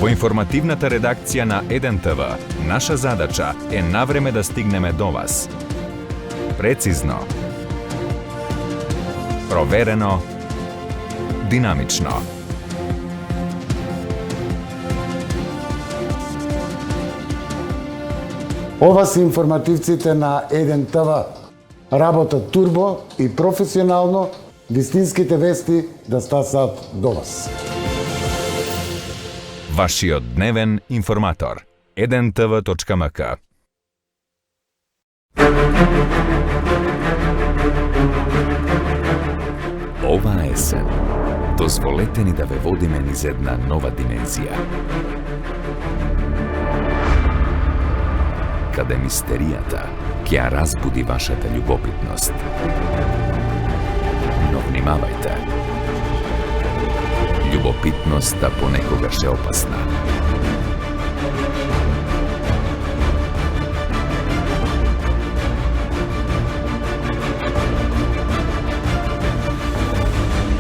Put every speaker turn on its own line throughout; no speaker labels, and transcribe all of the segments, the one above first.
Во информативната редакција на 1TV, наша задача е навреме да стигнеме до вас. Прецизно, проверено, динамично.
Ова се информативците на 1TV. Работат турбо и професионално, вистинските вести да стасат до вас.
Вашиот дневен информатор. 1tv.mk. Ова есен, дозволете ни да ве водиме низ една нова димензија. Каде мистеријата ќе ја разбуди вашата љубопитност. Но внимавајте. Љубопитноста понекогаш е опасна.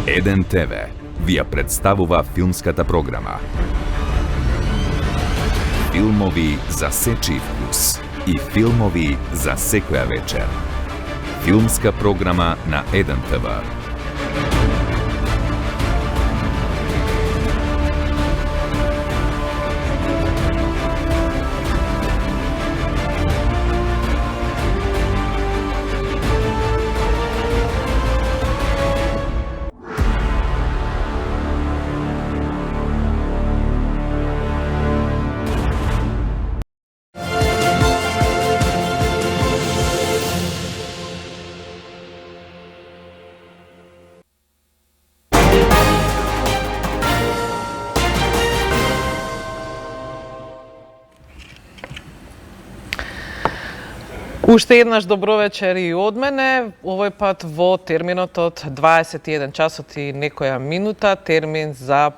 Еден ТВ ви ја представува филмската програма. Филмови за сечи вкус и филмови за секоја вечер. Филмска програма на 1TV.
Уште еднаш добро вечер и од мене, овој пат во терминот од 21 часот и некоја минута, термин за,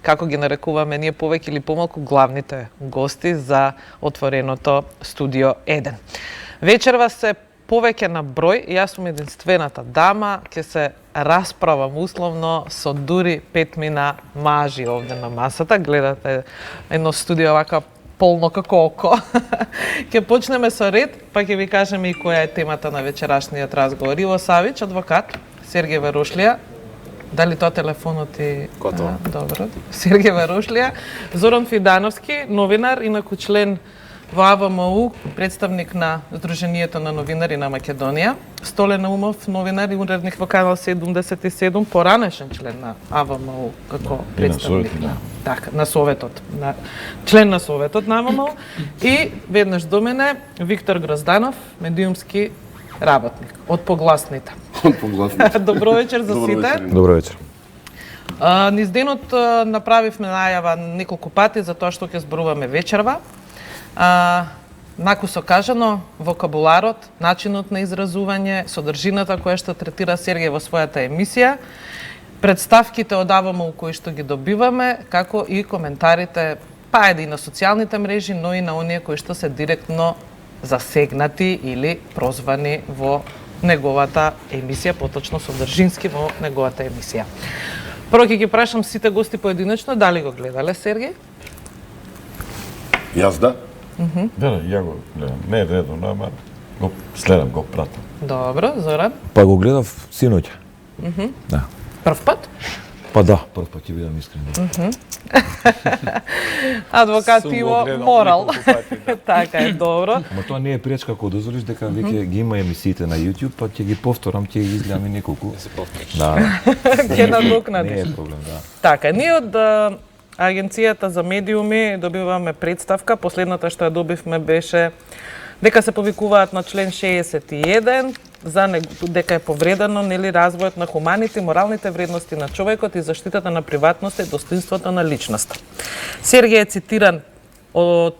како ги нарекуваме ние повеќе или помалку, главните гости за отвореното студио 1. Вечерва се повеќе на број, јас сум единствената дама, ќе се расправам условно со дури 5 мина мажи овде на масата. Гледате едно студио вака полно како око. Ќе почнеме со ред, па ќе ви кажеме и која е темата на вечерашниот разговор. Иво Савич, адвокат, Сергеј Верушлија. Дали тоа телефонот и...
Готово.
Добро. Сергеј Верушлија. Зоран Фидановски, новинар, инаку член во АВМУ, представник на Сдруженијето на новинари на Македонија. Столе Наумов, новинар и уредник во Канал 77, поранешен член на АВМУ како представник на Советот, член на Советот на АВМУ. И веднаш до мене Виктор Грозданов, медиумски работник од Погласните.
Од Погласните.
Добро вечер за сите.
Добро вечер.
Низ денот направивме најава неколку пати за тоа што ќе зборуваме вечерва. Накусо кажано, вокабуларот, начинот на изразување, содржината која што третира Сергеј во својата емисија, представките од АВМУ кои што ги добиваме, како и коментарите, па и на социјалните мрежи, но и на оние кои што се директно засегнати или прозвани во неговата емисија, поточно содржински во неговата емисија. Прво ќе ги прашам сите гости поединечно, дали го гледале Сергеј?
Јас да.
Да, ја го гледам. Не е редовно, ама го следам, го пратам.
Добро, Зоран?
Па го гледав синоќа. Да.
Прв пат?
Па да, прв пат ќе бидам искрен.
Адвокат Иво морал. Така е, добро.
Ама тоа не е пречка ако дозволиш дека веќе ги има емисиите на YouTube, па ќе ги повторам, ќе ги изгледам и неколку. Да.
Ќе надокнадиш.
Не е проблем, да.
Така, ние од Агенцијата за медиуми добиваме представка. Последната што ја добивме беше дека се повикуваат на член 61 за дека е повредено нели развојот на хуманите и моралните вредности на човекот и заштитата на приватноста и достоинството на личноста. Сергеј е цитиран од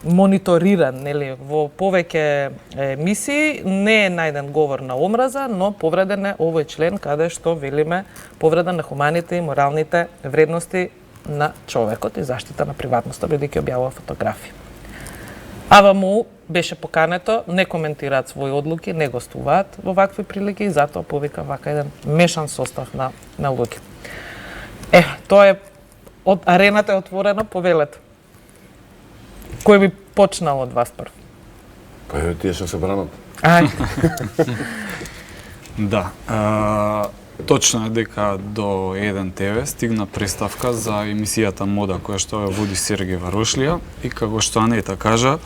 мониториран нели во повеќе емисии, не е најден говор на омраза, но повреден е овој член каде што велиме повреда на хуманите и моралните вредности на човекот и заштита на приватноста, бидејќи објавува фотографии. АВМУ беше покането, не коментираат своји одлуки, не гостуваат во вакви прилики и затоа повика вака еден мешан состав на луѓе. Тоа е Од арената е отворена, повелете. Кој би почнал од вас прв?
Па е тие што се бранат.
Ајде.
Да. Точно е дека до 1 ТВ стигна представка за емисијата Мода која што ја води Сергеј Варошлија и како што Анета кажа,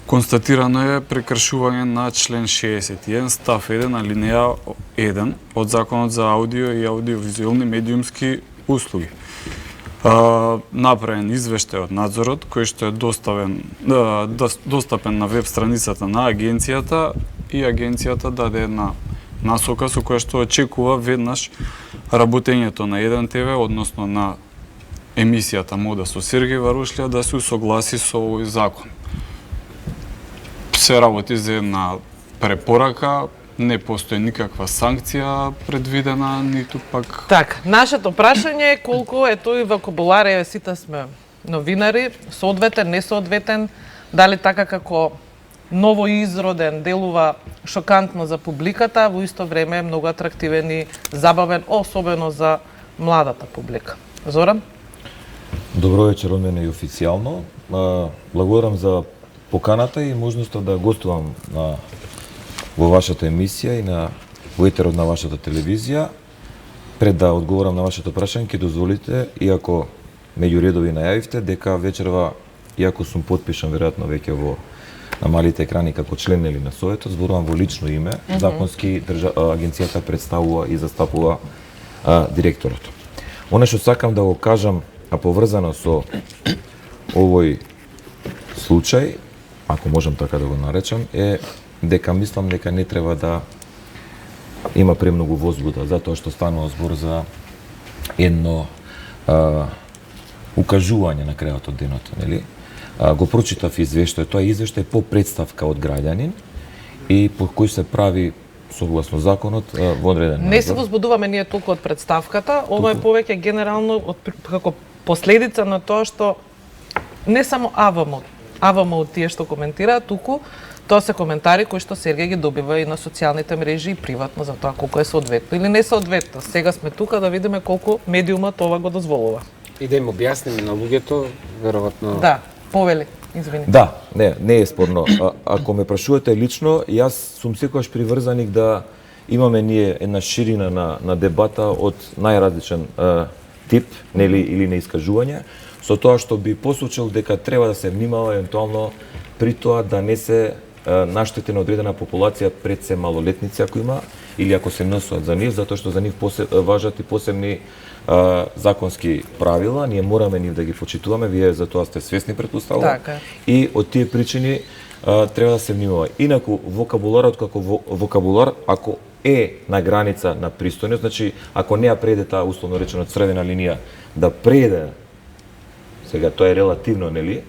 констатирано е прекршување на член 61 став 1 алинеја 1 од Законот за аудио и аудиовизуелни медиумски услуги. Направен извештај од надзорот кој што е достапен на веб страницата на агенцијата и агенцијата даде една насока со која што очекува веднаш работењето на 1 ТВ, односно на емисијата Мода со Сергеј Варошлија да се усогласи со овој закон. Се работи за една препорака, не постои никаква санкција предвидена, ниту пак...
Така, нашето прашање е колку е тој вокабулар, еве сите сме новинари, соодветен, несоодветен, дали така како ново изроден делува шокантно за публиката, во исто време е многу атрактивен и забавен, особено за младата публика. Зоран?
Добро вечер од мене и официјално. Благодарам за поканата и можноста да гостувам во вашата емисија и во етерот на вашата телевизија. Пред да одговорам на вашето прашање, ќе дозволите, иако меѓу редови најавивте, дека вечерва, иако сум подпишан веројатно веќе на малите екрани како член или на Советот, зборувам во лично име, законски агенцијата представува и застапува директорот. Оно што сакам да го кажам, а поврзано со овој случај, ако можам така да го наречам, е дека мислам дека не треба да има премногу возбуда, затоа што станува збор за едно укажување на крајот од денот, нели? Го прочитав извештај, тоа е извештај по представка од граѓанин и по кој се прави согласно законот во одреден надзор.
Не се возбудуваме ние толку од представката, ова е повеќе генерално како последица на тоа што не само АВМ од тие што коментираат, туку тоа се коментари кои што Сергеј ги добива и на социјалните мрежи и приватно за тоа колку е соодветно или не соодветно. Сега сме тука да видиме колку медиумот ова го дозволува.
И да им објасниме на луѓето, веројатно.
Да, повели, извини.
Да, не е спорно. Ако ме прашувате лично, јас сум секогаш приврзаник да имаме ние една ширина на дебата од најразличен тип, нели, или на искажување, со тоа што би посочил дека треба да се внимава евентуално при тоа да не се наштети на одредена популација пред се малолетници ако има, или ако се носат за нив, затоа што за нив важат и посебни законски правила, ние мораме нив да ги почитуваме, вие за тоа сте свесни, претпоставувам.
Така.
И од тие причини треба да се внимава. Инаку вокабуларот како вокабулар, ако е на граница на пристојност, значи ако не ја преде таа условно речено црвена линија, да преде, сега тоа е релативно, нели,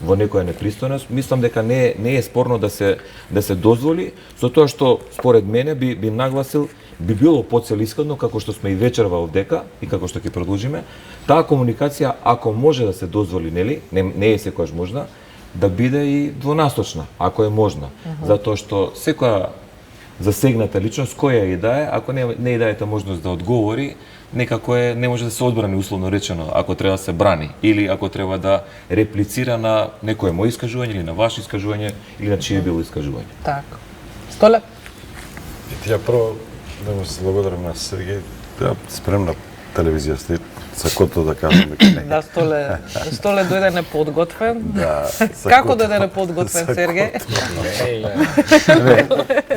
во некоја непристојност, мислам дека не е спорно да се дозволи, со тоа што според мене би нагласил, би било поцелисходно, како што сме и вечерва овдека и како што ќе продолжиме, таа комуникација, ако може да се дозволи, нели, не е секогаш можна, да биде и двонасочна, ако е можна. Затоа што секоја засегната личност, која и да е, ако не и даете можност да одговори, некако не може да се одбрани, условно речено, ако треба да се брани, или ако треба да реплицира на некое мој искажување, или на ваше искажување, или на чие било искажување.
Така. Столе?
И тија прво да му се благодарам на Сергеј, да спремна телевизија сте, сакото да кажам дека не.
Да, Столе дојде неподготвен.
Да,
Како дојде неподготвен, Сергеј?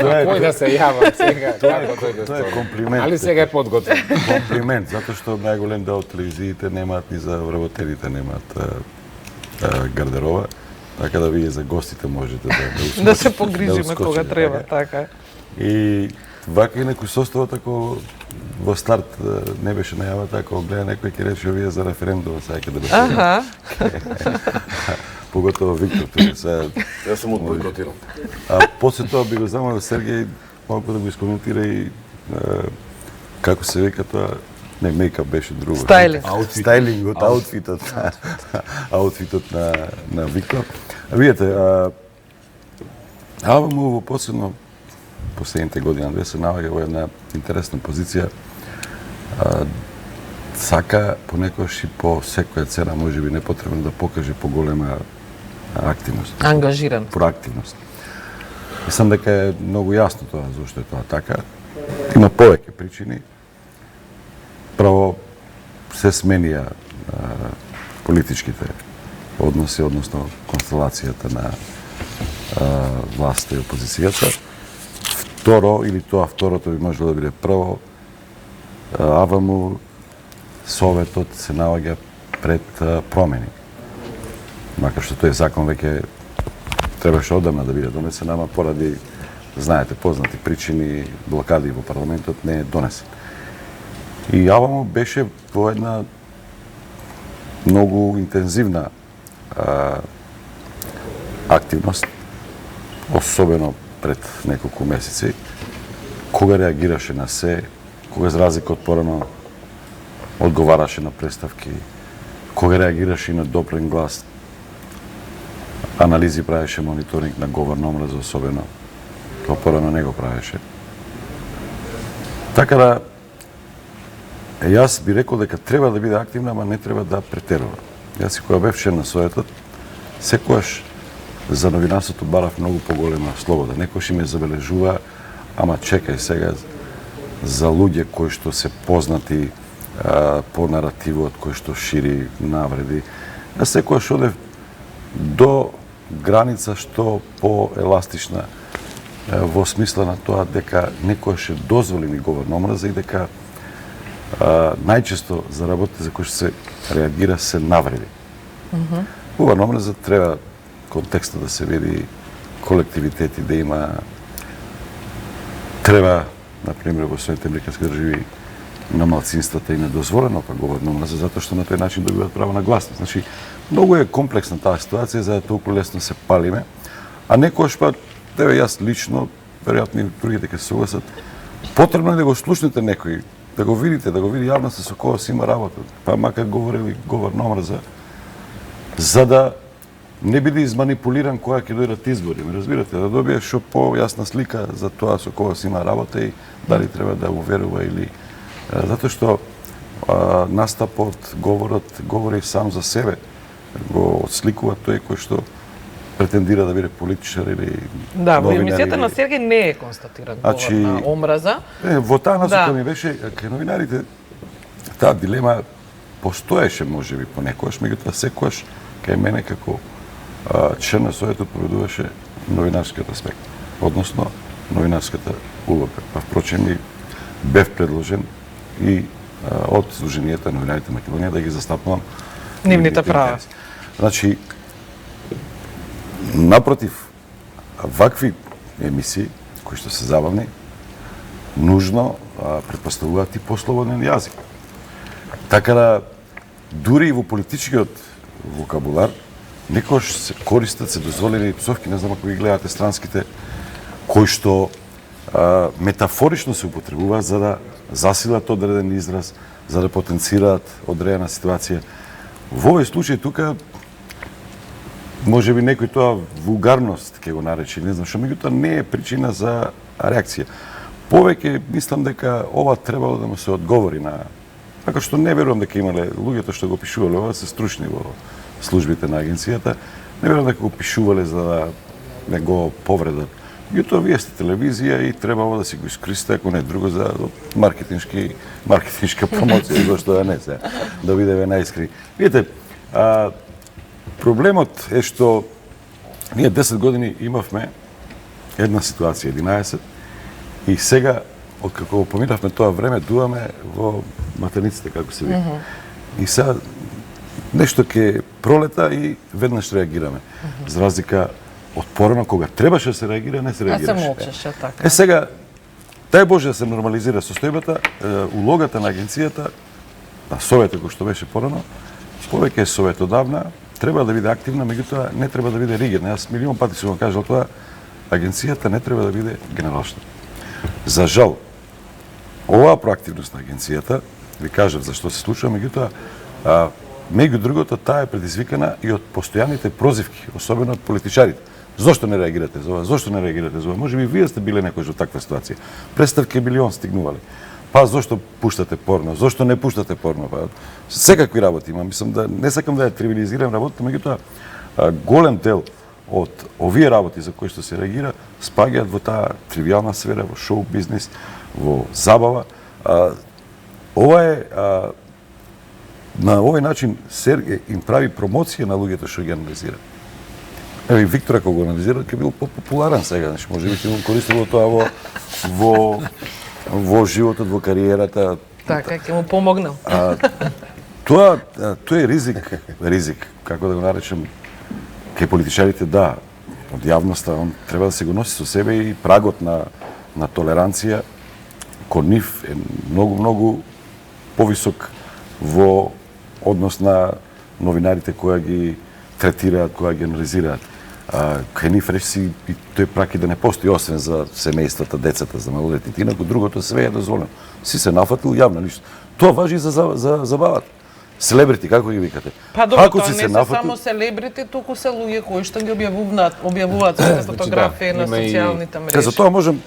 Кој да се јавам сега, како дојде
Тоа е комплимент.
Али сега е подготвен.
Комплимент, затоа што најголем дел од телевизиите немаат ни за вработелите, немаат гардерова, така да вие за гостите можете
да се погрижиме кога треба, така.
И вака и некој состава тако во старт не беше најава така, гледа некој ќе рече вие за референдум сака да беше.
Аха.
Поготово Виктор тука сега.
Јас сум одбойкотиран.
А после тоа би го замолил Сергеј малку да го искоментира и како се вика тоа, не мејкап беше друго.
Стайлинг.
Стайлингот, аутфитот на Виктор. Видете, албумот во посебно последните години се наоѓа во една интересна позиција. сака понекогаш и по секоја цена, можеби непотребно да покаже поголема активност.
Ангажиран.
Проактивност. Мислам дека е многу јасно тоа зашто е тоа така. Има повеќе причини. Право се сменија политичките односи, односно констелацијата на власта и опозицијата. Второ, или тоа второто би можело да биде прво, АВМ Советот се наоѓа пред промени. Макар што тој закон веќе требаше одамна да биде донесен, ама поради, знаете, познати причини, блокади во парламентот не е донесен. И АВМ беше во една многу интензивна активност, особено пред неколку месеци, кога реагираше на се, кога за разлика од порано одговараше на представки, кога реагираше и на допрен глас, анализи правеше, мониторинг на говор на омраза особено, тоа порано не го правеше. Така да, јас би рекол дека треба да биде активна, ама не треба да претерува. Јас и кога бев член на Советот, секојаш за новинарството барав многу поголема слобода. Некојаш и ме забележува, ама чекај сега за луѓе кои што се познати по наративот, кои што шири навреди. Јас секојаш одев до граница што по-еластична во смисла на тоа дека некојаш е дозволени говор на омраза и дека најчесто за работите за кои што се реагира се навреди. Говор на омраза треба контекстот да се види, колективитети да има, треба, например, во Соединените американски држави на малцинствата и недозволено па говор на омраза, затоа што на тој начин добиваат право на гласност. Значи, многу е комплексна таа ситуација, за да толку лесно се палиме, а некојаш па, тебе јас лично, веројатно и другите ќе се согласат, потребно е да го слушнете некој, да го видите, да го види јавноста со кого си има работа, па макар говорили говор на омраза, за да не биде изманипулиран кога ќе дојдат избори, ме разбирате, да добие што појасна слика за тоа со кого си има работа и дали треба да уверува или затоа што настапот, говорот говори сам за себе, го отсликува тој кој што претендира да биде политичар или
Да, во
новинар
емисијата
или...
на Сергеј не е констатиран говор на омраза.
Во таа насока
Да.
ми беше, кај новинарите, таа дилема постоеше можеби понекогаш, меѓутоа секогаш кај мене како член на Советот поведуваше новинарскиот аспект, односно новинарската улога. Па впрочем и бев предложен и од Сдруженијата на новинарите Македонија да ги застапувам
Нивните права.
Значи, напротив, вакви емисии, кои што се забавни, нужно претпоставуваат и послободен јазик. Така да, дури и во политичкиот вокабулар, некојаш се користат, се дозволени псовки, не знам ако ги гледате странските, кои што метафорично се употребуваат за да засилат одреден израз, за да потенцираат одредена ситуација. Во овој случај тука може би некој тоа вулгарност ќе го нарече, не знам што, меѓутоа не е причина за реакција. Повеќе мислам дека ова требало да му се одговори на, така што не верувам дека имале луѓето што го пишувале ова се стручни во службите на агенцијата, не верувам дека го пишувале за да не го повредат. Меѓутоа вие сте телевизија и треба ова да си го искористите, ако не друго за маркетиншка промоција, зашто да не се, да бидеме најискрени. Видите, проблемот е што ние 10 години имавме една ситуација, 11, и сега, откако го поминавме тоа време, дуваме во матерниците, како се вика. И сега нешто ќе пролета и веднаш реагираме. За разлика од порано, кога требаше да се реагира, не се реагираше.
се молчеше, така.
Сега, дај Боже да се нормализира состојбата, улогата на агенцијата, на Советот кој што беше порано, повеќе е советодавна, треба да биде активна, меѓутоа не треба да биде ригидна. Јас милион пати сум го кажал тоа, агенцијата не треба да биде генералшта. За жал, оваа проактивност на агенцијата, ви кажав зашто се случува, меѓутоа, меѓу другото, таа е предизвикана и од постојаните прозивки, особено од политичарите. Зошто не реагирате за ова? Зошто не реагирате за ова? Може би вие сте биле некој во таква ситуација. Представки милион стигнувале. Па зошто пуштате порно? Зошто не пуштате порно? Па секакви работи има. Мислам да не сакам да ја тривилизирам работата, меѓутоа голем дел од овие работи за кои што се реагира спаѓаат во таа тривијална сфера, во шоу бизнес, во забава. Ова е на овој начин Серге им прави промоција на луѓето што ги анализира. Еве Виктор ако го анализира, ќе бил популарен сега, значи можеби ќе го користило тоа во животот, во кариерата.
Така, ќе му помогнал.
Тоа е ризик, како да го наречем, кај политичарите, да, од јавноста, он треба да се го носи со себе и прагот на толеранција кон нив е многу повисок во однос на новинарите кои ги третираат, кои ги анализираат. Кај нив речи и тој прак и да не постои, освен за семејствата, децата, за малолетните, инаку другото све е дозволено. Си се нафатил јавно ништо. Тоа важи за забавата. Селебрити, како ги викате?
Па добро, тоа не се само селебрити, туку се луѓе кои што ги објавуваат своите фотографии на социјалните мрежи.
За тоа можем,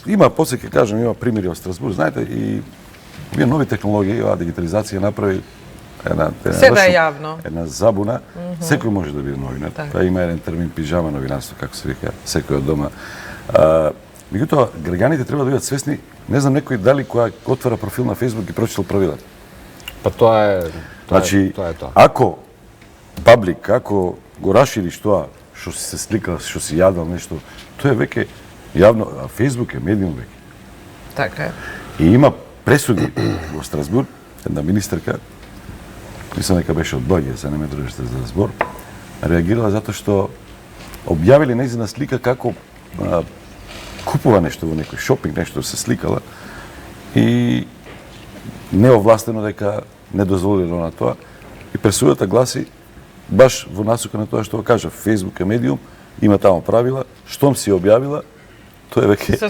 има, после ќе кажем, има примери од Страсбург, знаете, и овие нови технологии, оваа дигитализација направи една забуна. Секој може да биде новинар. Тоа има еден термин пижама новинарство, како се вика, секој од дома. Меѓутоа, граѓаните треба да бидат свесни, не знам некој дали која отвара профил на Facebook ги прочитал правилата.
Па тоа е
Значи, ако паблик, ако го расшириш тоа што си се сликал, што си јадал нешто, тоа е веќе јавно, а Facebook е медиум веќе.
Така е.
И има пресуди во Страсбург, една министерка, мислам дека беше од Белгија, се не ме држите за збор, реагирала затоа што објавиле нејзина слика како купува нешто во некој шопинг, нешто се сликала и неовластено дека не дозволило на тоа. И пресудата гласи баш во насока на тоа што го кажа. Facebook е медиум, има таму правила, штом си објавила, тоа е веќе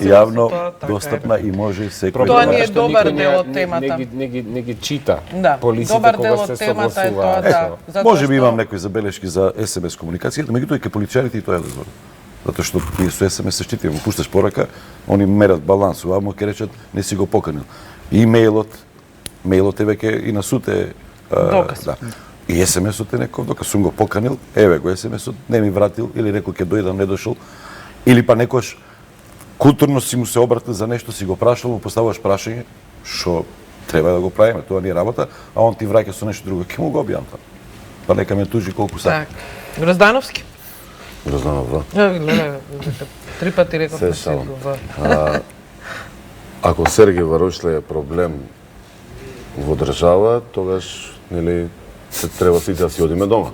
јавно достапна и може секој.
Тоа не е добар дел од темата.
Не ги чита
полиците кога се согласуваат.
Може би имам некои забелешки за SMS комуникацијата, меѓутоа и ке политичарите и тоа е дозволено. Затоа што ние со SMS се штитиме, му пушташ порака, они мерат баланс, му ќе речат не си го поканил. И мејлот е веќе и на суд е
доказ.
Да. И SMS-от е некој доказ, сум го поканил, еве го SMS-от, не ми вратил или рекол ќе дојдам, не дошол, или па некојаш културно си му се обратил за нешто, си го прашал, му поставуваш прашање, што треба да го правиме, тоа не е работа, а он ти враќа со нешто друго, ќе му го објавам тоа. Па нека ме тужи колку сака.
Гроздановски.
Грозданов,
Гледај, 3 пати реков на се В.
Ако Сергеј Варошле е проблем во држава, тогаш нели треба сите да си одиме дома.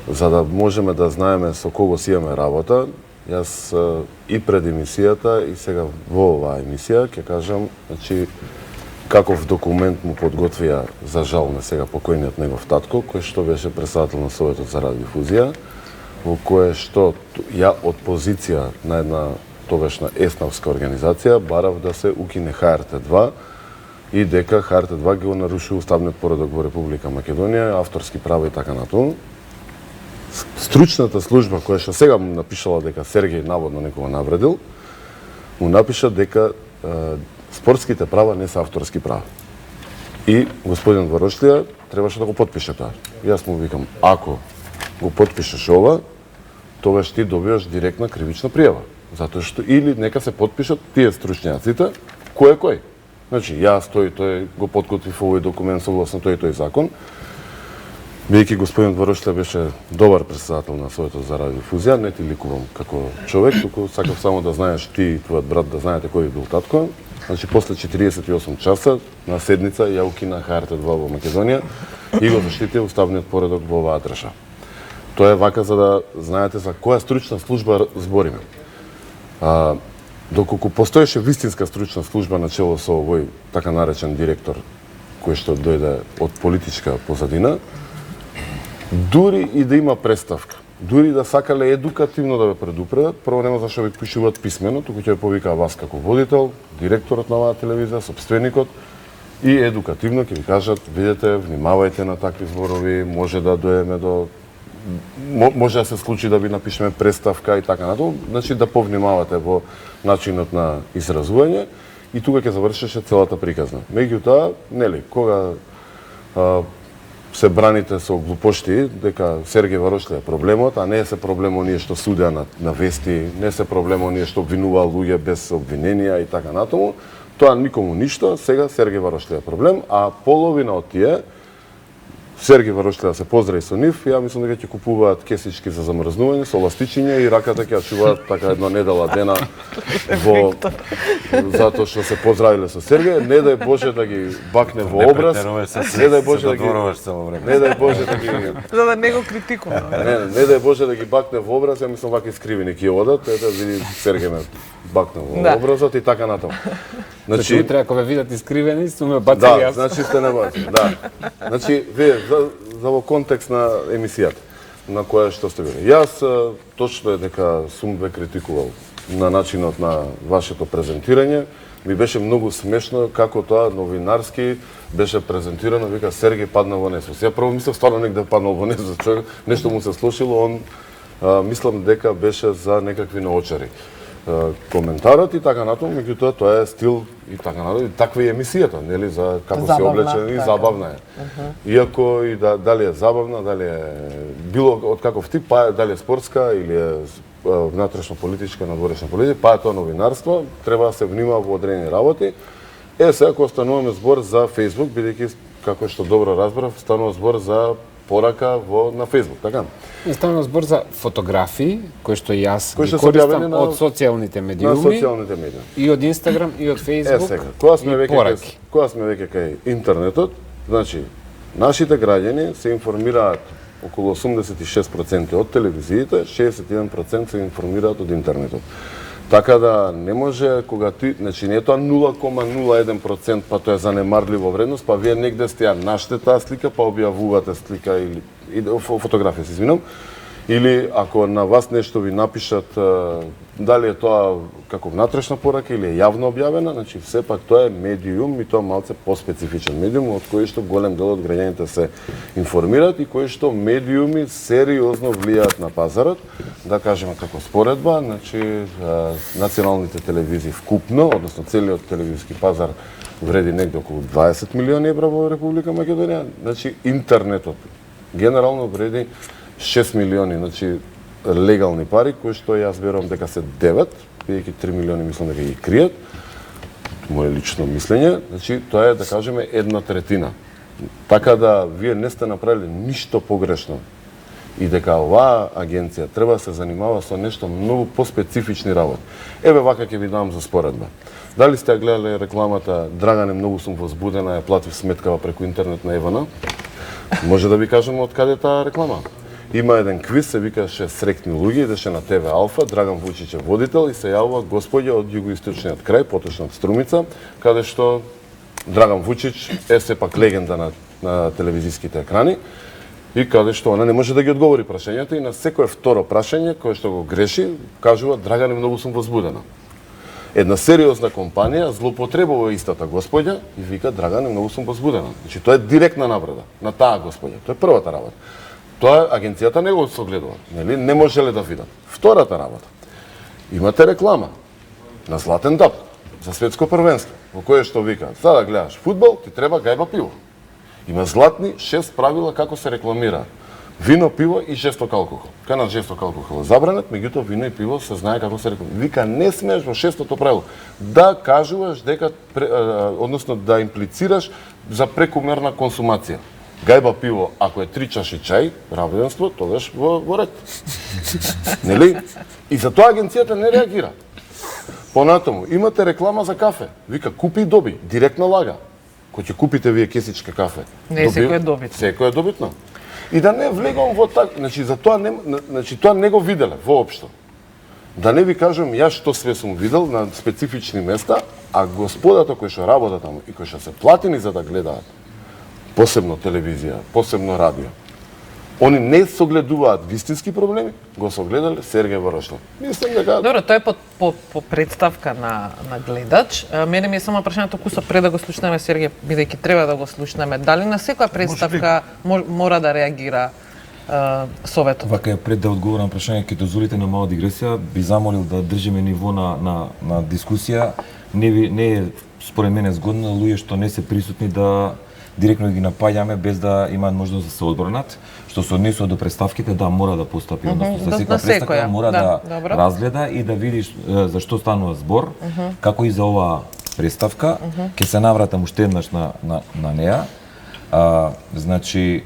За да можеме да знаеме со кого си имаме работа, јас и пред емисијата и сега во оваа емисија ќе кажам, значи каков документ му подготвија за жал на сега покојниот негов татко, кој што беше председател на Советот за радиодифузија, во кое што ја од позиција на една тогашна еснавска организација барав да се укине ХРТ2 и дека ХРТ2 ги го наруши уставниот поредок во Република Македонија, авторски права и така натаму. Стручната служба која што сега му напишала дека Сергеј наводно некого навредил, му напиша дека спортските права не се авторски права. И господин Варошлија требаше да го потпише тоа. Јас му викам, ако го потпишеш ова, тогаш ти добиваш директна кривична пријава. Затоа што или нека се потпишат тие стручњаците, кој е кој. Значи, јас тој го подготвив овој документ согласно тој закон. Бидејќи господин Варошлија беше добар председател на Советот за радиодифузија, не ти ликувам како човек, туку сакав само да знаеш ти и твојот брат да знаете кој бил татко. Значи, после 48 часа на седница ја укина ХРТ2 во Македонија и го заштити уставниот поредок во оваа држава. Тоа е вака за да знаете за која стручна служба збориме. Доколку постоеше вистинска стручна служба на чело со овој така наречен директор кој што дојде од политичка позадина, дури и да има представка, дури да сакале едукативно да ве предупредат, прво нема зашто ви пишуваат писмено, туку ќе ве повикаа вас како водител, директорот на оваа телевизија, сопственикот, и едукативно ќе ви кажат, видете, внимавајте на такви зборови, може да доеме до може да се случи да ви напишеме представка и така натаму, значи да повнимавате во начинот на изразување и тука ќе завршеше целата приказна. Меѓутоа, нели, кога се браните со глупошти дека Сергеј Варошлија е проблемот, а не се проблем оние што судеа на вести, не се проблем оние што обвинуваа луѓе без обвиненија и така натаму, тоа никому ништо, сега Сергеј Варошлија е проблем, а половина од тие Сергеј Варошлија се поздрави со нив, ја мислам дека ќе купуваат кесички за замрзнување со ластичиња и раката ќе ја чуваат така една недела дена во затоа што се поздравиле со Сергеј, не дај Боже да ги бакне во образ, не дај Боже да ги не дај Боже да ги
За да не го критикувам.
не дај Боже да ги бакне во образ, ја мислам вака искривени ќе одат, ете види Сергеј ме бакне во образот и така натаму.
Значи треба кога ве видат искривени, сум ме бацали
да,
јас.
значи сте не баци, да. Значи, вие, за во контекст на емисијата, на која што сте били. Јас точно е дека сум ве критикувал на начинот на вашето презентирање. Ми беше многу смешно како тоа новинарски беше презентирано, вика Сергеј падна во несвест. Ја прво мислев стварно негде паднал во несвест, човек, нешто му се случило, он мислам дека беше за некакви наочари. Коментарот и така натаму, меѓутоа тоа е стил и така натаму, и таква е емисијата, нели, за како се облечени и забавна е. Иако и дали е забавна, дали е било од каков тип, па дали е спортска или е внатрешно политичка, надворешна политика, па е тоа новинарство, треба да се внимава во одредени работи. Сега кога стануваме збор за Facebook, бидејќи како што добро разбрав, станува збор за порака на Facebook, така?
Станува збор за фотографии кои што јас
кои
ги
што се
користам
објавени
од социјалните
на
медиуми,
социјалните медиуми.
и од Инстаграм, и од Facebook,
Сега, кога сме
и пораки.
веќе кај интернетот, значи, нашите граѓани се информираат околу 86% од телевизиите, 61% се информираат од интернетот. Така да не може кога ти, значи не е тоа 0,01%, па тоа е занемарливо вредност, па вие негде сте ја наште таа слика, па објавувате слика или фотографија, се извинам, или ако на вас нешто ви напишат, дали е тоа како внатрешна порака или е јавно објавена, значи сепак тоа е медиум и тоа малце по-специфичен медиум од кој што голем дел од граѓаните се информираат и кој што медиуми сериозно влијаат на пазарот, да кажеме како споредба, значи националните телевизии вкупно, односно целиот телевизиски пазар вреди негде околу 20 милиони евра во Република Македонија, значи интернетот генерално вреди 6 милиони, значи легални пари, кои што јас верувам дека се 9, бидејќи 3 милиони мислам дека ги кријат. Моје лично мислење, значи тоа е да кажеме 1/3. Така да вие не сте направиле ништо погрешно и дека оваа агенција треба да се занимава со нешто многу поспецифични работи. Еве вака ќе ви дам за споредба. Дали сте ја гледале рекламата Драгане, многу сум возбудена, ја платив сметкава преку интернет на Евана? Може да ви кажам од каде таа реклама? Има еден квиз, се викаше Срекни луѓе, идеше на ТВ Алфа, Драган Вујчич е водител и се јавува господја од југоисточниот крај, поточно од Струмица, каде што Драган Вујчич е сепак легенда на телевизиските екрани и каде што она не може да ги одговори прашањата и на секое второ прашање кое што го греши, кажува Драгане, многу сум возбудена. Една сериозна компанија злоупотребува истата господја и вика Драгане, многу сум возбудена. Значи тоа е директна навреда на таа господја. Тоа е првата работа. Тоа агенцијата не го согледува, нели? Не можеле да видат. Втората работа. Имате реклама на Златен дап за светско првенство, во кое што вика, за да гледаш фудбал, ти треба гајба пиво. Има златни 6 правила како се рекламира. Вино, пиво и жесток алкохол. Канат жесток алкохол е забранет, меѓутоа вино и пиво се знае како се рекламира. Вика не смееш во 6-то правило да кажуваш дека односно да имплицираш за прекумерна консумација. Гајба пиво, ако е 3 чаши чај, равенство, тогаш во ред. Нели? И за тоа агенцијата не реагира. Понатаму, имате реклама за кафе. Вика, купи и доби. Директна лага. Кој ќе купите вие кесичка кафе.
Не секој е добитно.
Секој е добитно. И да не влегам во так, значи за тоа тоа не го виделе воопшто. Да не ви кажам јас што све сум видел на специфични места, а господата кои што работат таму и кои што се платени за да гледаат, посебно телевизија, посебно радио, они не согледуваат вистински проблеми, го согледале Сергеј Варошлија. Мислам дека
Добро, тоа е по представка на гледач. Мене ми е само прашањето куса пред да го слушнеме Сергеј, бидејќи треба да го слушнеме. Дали на секоја представка мора да реагира советот.
Вака пред да одговорам на прашање, ќе дозволите на мала дигресија, би замолил да држиме ниво на дискусија. Не е според мене згодно луѓе што не се присутни да директно ги напаѓаме без да имаат можност да се одбранат. Што се однесува до представките, да, мора да постапи, односно за секоја представка мора да разгледа и да види за што станува збор, како и за оваа представка. Ќе се навратам уште еднаш на неа. Значи,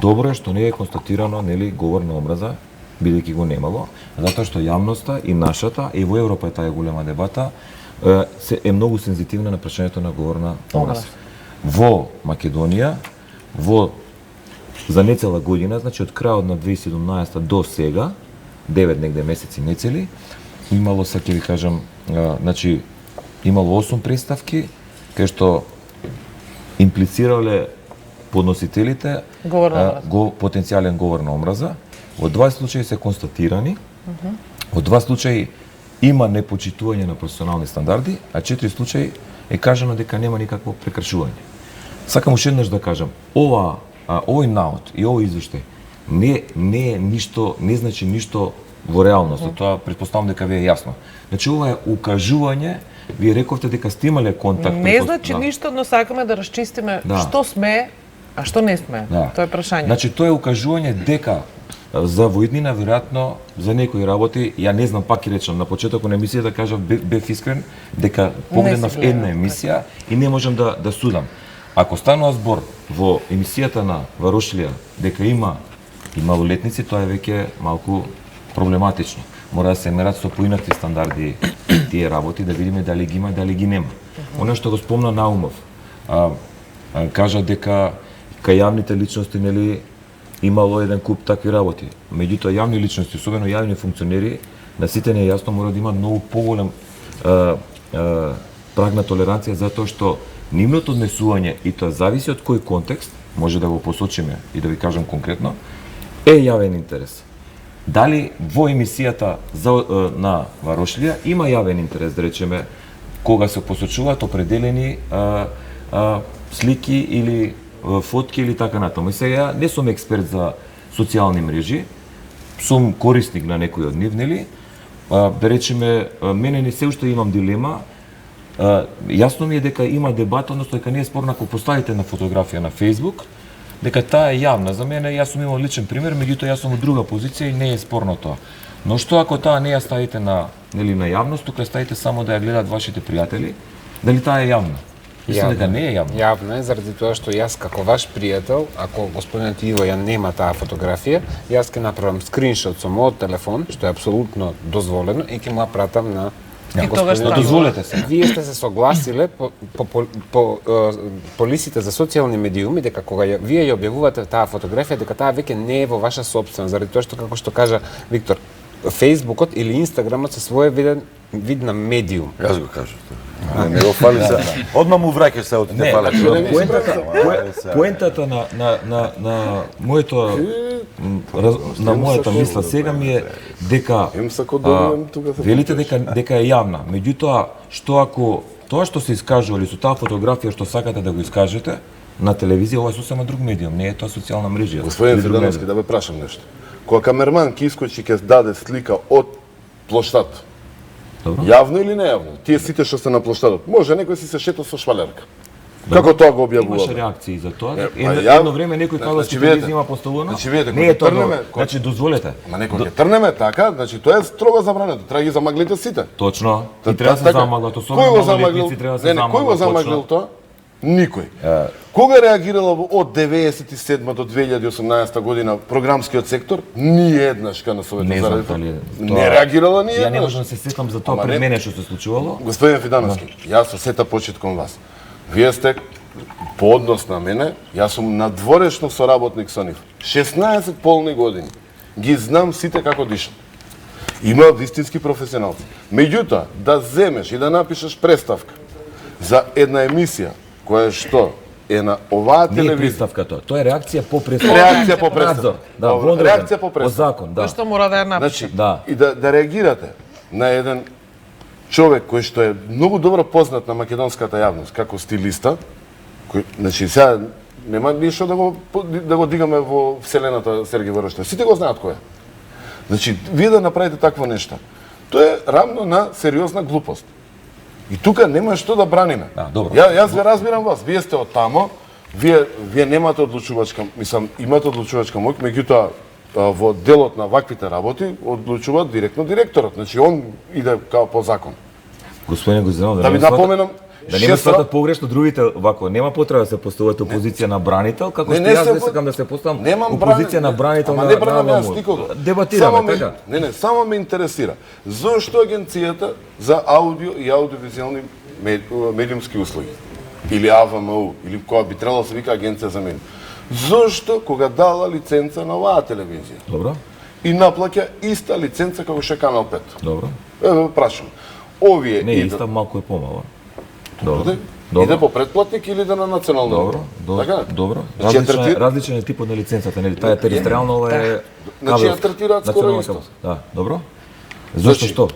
добро е што не е констатирано, нели, говор на омраза, бидејќи го немало, затоа што јавноста и нашата, и во Европа е таа голема дебата, е многу сензитивна на прашањето на говор на омраза. Во Македонија, за нецела година, значи од крајот на 2017 до сега, 9 негде месеци нецели, имало, са ќе ви кажам, значи, имало 8 представки, кај што имплицирале подносителите потенцијален говор на омраза. Во 2 случаи се констатирани, во 2 случаи има непочитување на професионални стандарди, а 4 случаи е кажано дека нема никакво прекршување. Сакам уште еднаш да кажам, овој наод и овој извештај не е ништо, не значи ништо во реалноста, тоа претпоставам дека ви е јасно. Значи ова е укажување, вие рековте дека сте имале контакт.
Не значи ништо, но сакаме да расчистиме што сме, а што не сме. Тоа е прашање.
Значи тоа е укажување дека за воиднина, веројатно, за некои работи, ја не знам, пак ќе речам, на почетокот на емисијата кажав, бев искрен, дека погледнав една емисија и не можам да судам. Ако станува збор во емисијата на Варошлија дека има и малолетници, тоа е веќе малку проблематично. Мора да се мерат со поинакви стандарди тие работи, да видиме дали ги има, дали ги нема. Оно што го спомна Наумов, кажа дека кај јавните личности, нели, имало еден куп такви работи. Меѓутоа, јавни личности, особено јавни функционери, на сите не е јасно, мора да имат многу поголем праг на толеранција, затоа што нивното однесување, и тоа зависи од кој контекст, може да го посочиме и да ви кажам конкретно, е јавен интерес. Дали во емисијата на Варошлија има јавен интерес, да речеме, кога се посочуваат определени слики или фотки или така натаму. И сега не сум експерт за социјални мрежи, сум корисник на некој од нив, нели? Да речеме, мене не се уште имам дилема. Јасно ми е дека има дебата, односно дека не е спорно ако поставите на фотографија на Facebook, дека таа е јавна. За мене, јас сум имал личен пример, меѓутоа јас сум во друга позиција и не е спорно тоа. Но што ако таа не ја ставите на јавност, тука ставите само да ја гледат вашите пријатели, дали таа е јавна? Мислам дека не е јавна.
Јавна е заради тоа што јас како ваш пријател, ако господинот Иво ја нема таа фотографија, јас ќе направам скриншот со мојот телефон, што е апсолутно дозволено, и ќе му ја пратам на
дозволете се.
Вие сте се согласиле по листите за социјални медиуми дека кога вие ја објавувате таа фотографија, дека таа веќе не е во ваша сопствена, заради тоа што, како што кажа Виктор, Фејсбукот или Инстаграмот се своевиден вид на медиум.
Јас го кажав. Не го фали се. Одма му враќаш се од те фале.
Поентата на мојата мисла сега ми е дека велите дека е јавна. Меѓутоа, што ако тоа што се искажува или со таа фотографија што сакате да го искажете на телевизија, ова е сосема друг медиум, не е тоа социјална мрежа.
Господин Фидановски, да ве прашам нешто. Кога камерман ќе искочи ќе даде слика од плоштад, јавно или нејавно? Тие сите што се на плоштадот, може некој си се шето со швалерка. Како тоа го објавува?
Имаше реакции за тоа. Едно време некој каза че телевизија има поставено. Не е тоа. Значи дозволете.
Ма некој ќе трнеме така, значи тоа е строго забрането. Треба ги замаглите сите.
Точно. И треба да се замаглат, особено малолетници треба да се замаглат.
Кој го замаглил тоа? Никој. Кога реагирала од 97 до 2018 година програмскиот сектор? Ни еднаш на Советот за радио. Не реагирала ни еднаш.
Ја не можам да се сетам за тоа пред мене што се случувало.
Господин Фидановски, јас со сета почит кон вас. Вие сте по однос на мене, јас сум надворешно соработник со нив. 16 полни години. Ги знам сите како дишат. Има вистински професионалци. Меѓутоа, да земеш и да напишеш представка за една емисија која што е на оваа телевизија.
Не е представка тоа, тоа е реакција по представка.
Реакција по представка.
Да,
реакција по представка.
По закон, да.
Тоа што мора да ја напише.
Значи, и да реагирате на еден човек кој што е многу добро познат на македонската јавност како стилиста, кој, значи сега нема ништо да го дигаме во вселената Сергеј Варушли. Сите го знаат кој е. Значи, вие да направите такво нешто, тоа е рамно на сериозна глупост. И тука нема што да браниме.
Добро.
Јас ве разбирам вас, вие сте од тамо, вие немате одлучувачка, мислам, имате одлучувачка моќ, меѓутоа во делот на ваквите работи одлучува директно директорот. Значи он иде као по закон.
Господине Гузенов,
Да ви напоменам,
да не ме сватат погрешно другите вако, нема потреба да се поставувате опозиција на бранител, како што јас сакам да се поставам опозиција на бранител на
јас никого.
Дебатираме така.
Само ме интересира. Зошто агенцијата за аудио и аудиовизуелни медиумски услуги или АВМУ или која би требало да се вика агенција за медиум. Зошто кога дала лиценца на оваа телевизија?
Добро.
И наплаќа иста лиценца како што Канал 5.
Добро.
Еве прашам. Овие
не иста малку е помало. Добро.
Иде по претплатник или иде на национално?
Добро. Добро. Различен е типот на лиценцата, нели? Таа е тереstriјална, ова е
значи ја третираат скоро исто.
Да, добро. Зошто што?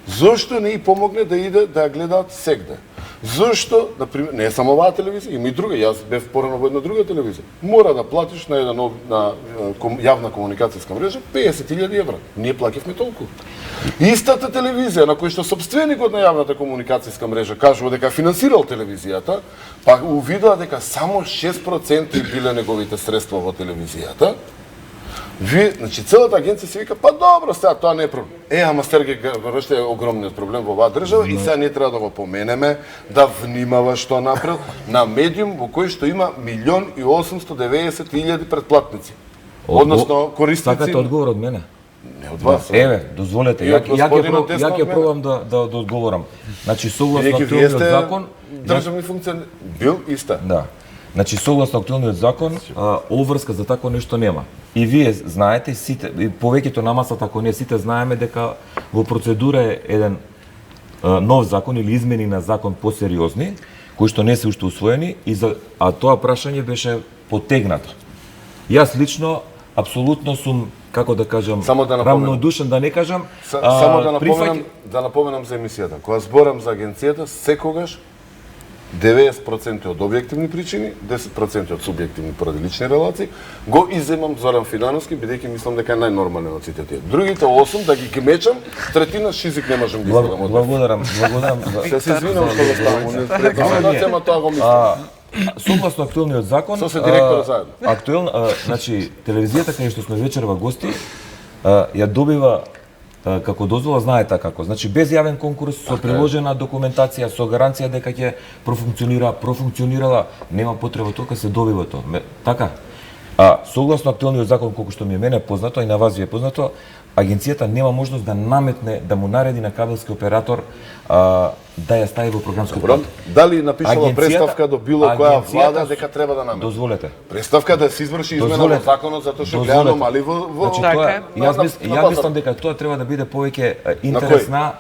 Зошто не и помогне да иде да ја гледаат сегде? Зошто, например, не е само оваа телевизија, има и друга. Јас бев порано во една друга телевизија. Мора да платиш на една јавна комуникацијска мрежа 50.000 евра. Ние плаќавме толку. Истата телевизија на која што сопственикот на јавната комуникацијска мрежа кажува дека финансирал телевизијата, па увидува дека само 6% биле неговите средства во телевизијата. Значи целата агенција се вика, па добро, сега тоа не е проблем. Ама Сергеј Варушли е огромниот проблем во оваа држава и сега ние треба да го поменеме, да внимава што направил на медиум во кој што има 1.890.000 претплатници. Односно корисници.
Сакате одговор од мене?
Не од вас.
Еве, дозволете, ја ќе пробам да одговорам. Значи согласно актуелниот закон,
државни функции бил иста.
Да. Значи, согласно актуелниот закон, обврска за такво нешто нема. И вие знаете, сите, повеќето на масата, ако не сите знаеме, дека во процедура е еден нов закон или измени на закон посериозни, кои што не се уште усвоени, а тоа прашање беше потегнато. Јас лично, апсолутно сум, како да кажам, рамнодушен да не кажам,
само да напоменам за емисијата. Кога зборам за агенцијата, секогаш 90% од објективни причини, 10% од субјективни поради лични релации, го иземам Зоран Фидановски, бидејќи мислам дека е најнормален од сите тие. Другите 8 да ги гмечам, третина шизик не можам да изгledам од.
Благодарам.
Се извинувам што го ставам, тема тоа го мислам.
Согласно актуелниот закон,
со се директор заедно.
Значи телевизијата кај што сме вечерва гости, ја добива како дозвола, знаете како. Значи без јавен конкурс, со приложена документација, со гаранција дека ќе профункционирала, нема потреба тоа се добива тоа. Така. Согласно актуелниот закон, колку што ми е мене познато и на вас ви е познато, агенцијата нема можност да наметне, да му нареди на кабелски оператор да ја стави во програмскиот план.
Дали напишала представка до било која влада дека треба да наметне?
Дозволете.
Представка да се изврши измена во законот затоа што гледа аномали во.
Значи тоа, јас мислам дека тоа треба да биде повеќе интерес на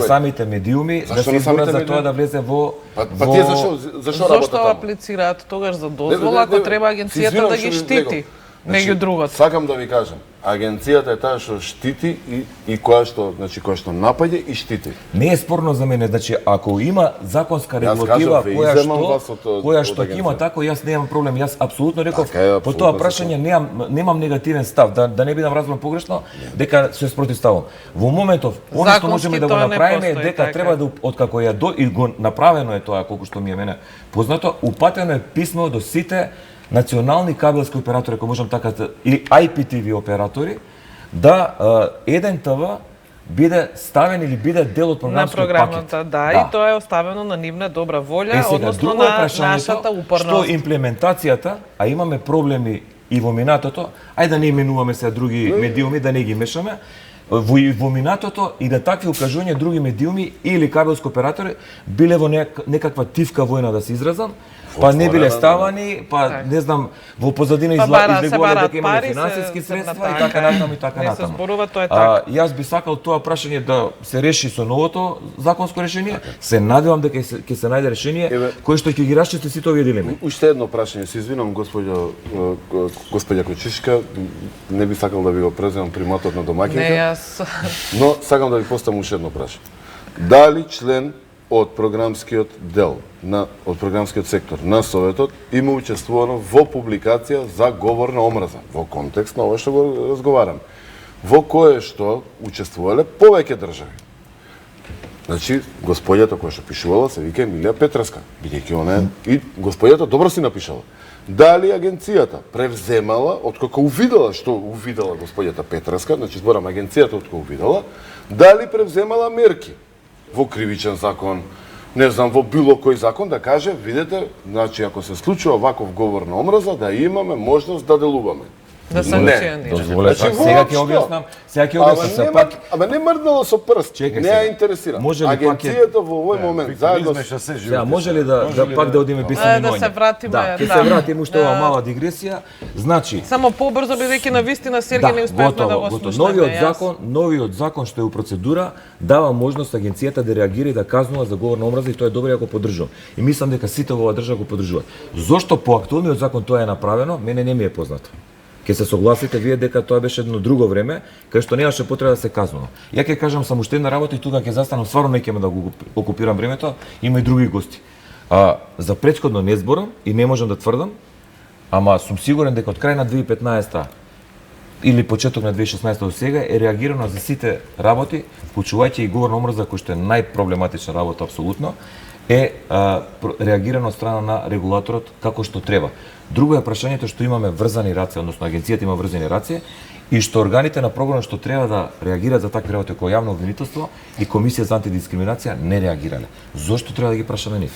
самите медиуми, да се изборат за тоа да влезе во.
Па тие зашо работат?
Зошто аплицираат тогаш за дозвола ако треба агенцијата да ги штити? Меѓу другото.
Сакам да ви кажам, агенцијата е таа што штити и која што напаѓа и штити.
Не е спорно за мене, значи ако има законска регулатива која што ќе има тако, јас немам проблем. Јас апсолутно реков по тоа прашање немам негативен став, да не бидам разбран погрешно, дека се спротивставам. Во моментов, она што можеме да го направиме е дека треба да откако и го направено е тоа колку што ми е мене познато, упатено е писмо до сите национални кабелски оператори, ако можам така, или IPTV оператори, да еден ТВ биде ставен или биде дел од програмскиот пакет.
Да, и тоа е оставено на нивна добра волја, односно на нашата упорност.
Што имплементацијата, а имаме проблеми и во минатото, ајде да не именуваме сега други медиуми, да не ги мешаме, во минатото и да такви укажувања други медиуми или кабелски оператори биле во некаква тивка војна, да се изразам, па не биле ставани, па не знам, во позадина излегувале дека имале финансиски средства и така натаму и така натаму.
Не се зборува, тоа е така.
Јас би сакал тоа прашање да се реши со новото законско решение. Се надевам дека ќе се најде решение кое што ќе ги расчисти сите овие дилеми.
Уште едно прашање, се извинувам господја Кочишка, не би сакал да ви го преземам приматот на домаќинка.
Не, јас.
Но сакам да ви поставам уште едно прашање. Дали член од програмскиот дел, од програмскиот сектор на Советот има учествувано во публикација за говор на омраза, во контекст на ова што го разговарам, во кое што учествувале повеќе држави. Значи, господјата која што пишувала се вика Емилија Петраска, бидејќи она и господјата добро си напишала. Дали агенцијата превземала, откако увидела што увидела господјата Петраска, значи зборам агенцијата откако увидела, дали превземала мерки во кривичен закон, не знам, во било кој закон, да каже, видете, значи, ако се случува ваков говор на омраза, да имаме можност да делуваме.
Да санкционира.
Дозволете,
Значи,
сега ќе
воопшто.
објаснам се пак.
Абе не мрднала со прст,
Чекај
не
сега.
ја интересира.
Може ли пак
агенцијата во овој момент заедно
Измеша се
Сега,
животи.
може ли да пак да одиме без
Да
минување?
се вратиме,
Да, ќе
да.
се вратиме уште ова мала дигресија. Значи,
Само побрзо бидејќи на вистина Сергеј не успеавме да го слушнеме.
Новиот закон што е у процедура дава можност агенцијата да реагира и да казнува за говор на омраза и тоа е добро и ако поддржувам. И мислам дека сите во оваа држава го поддржуваат. Зошто по актуелниот закон тоа е направено, мене не ми е познато. Ќе се согласите вие дека тоа беше едно друго време, кај што немаше потреба да се казнува. Ја ќе кажам само уште една работа и тука ќе застанам, стварно не ќе да го окупирам времето, има и други гости. За претходно не зборам и не можам да тврдам, ама сум сигурен дека од крај на 2015 или почеток на 2016 до сега е реагирано за сите работи, вклучувајќи и говор на омраза кој што е најпроблематична работа апсолутно, реагирано од страна на регулаторот како што треба. Друго е прашањето што имаме врзани раце, односно агенцијата има врзани раце и што органите на програмот што треба да реагираат за такви работи како јавно обвинителство и Комисија за антидискриминација не реагирале. Зошто треба да ги прашаме нив?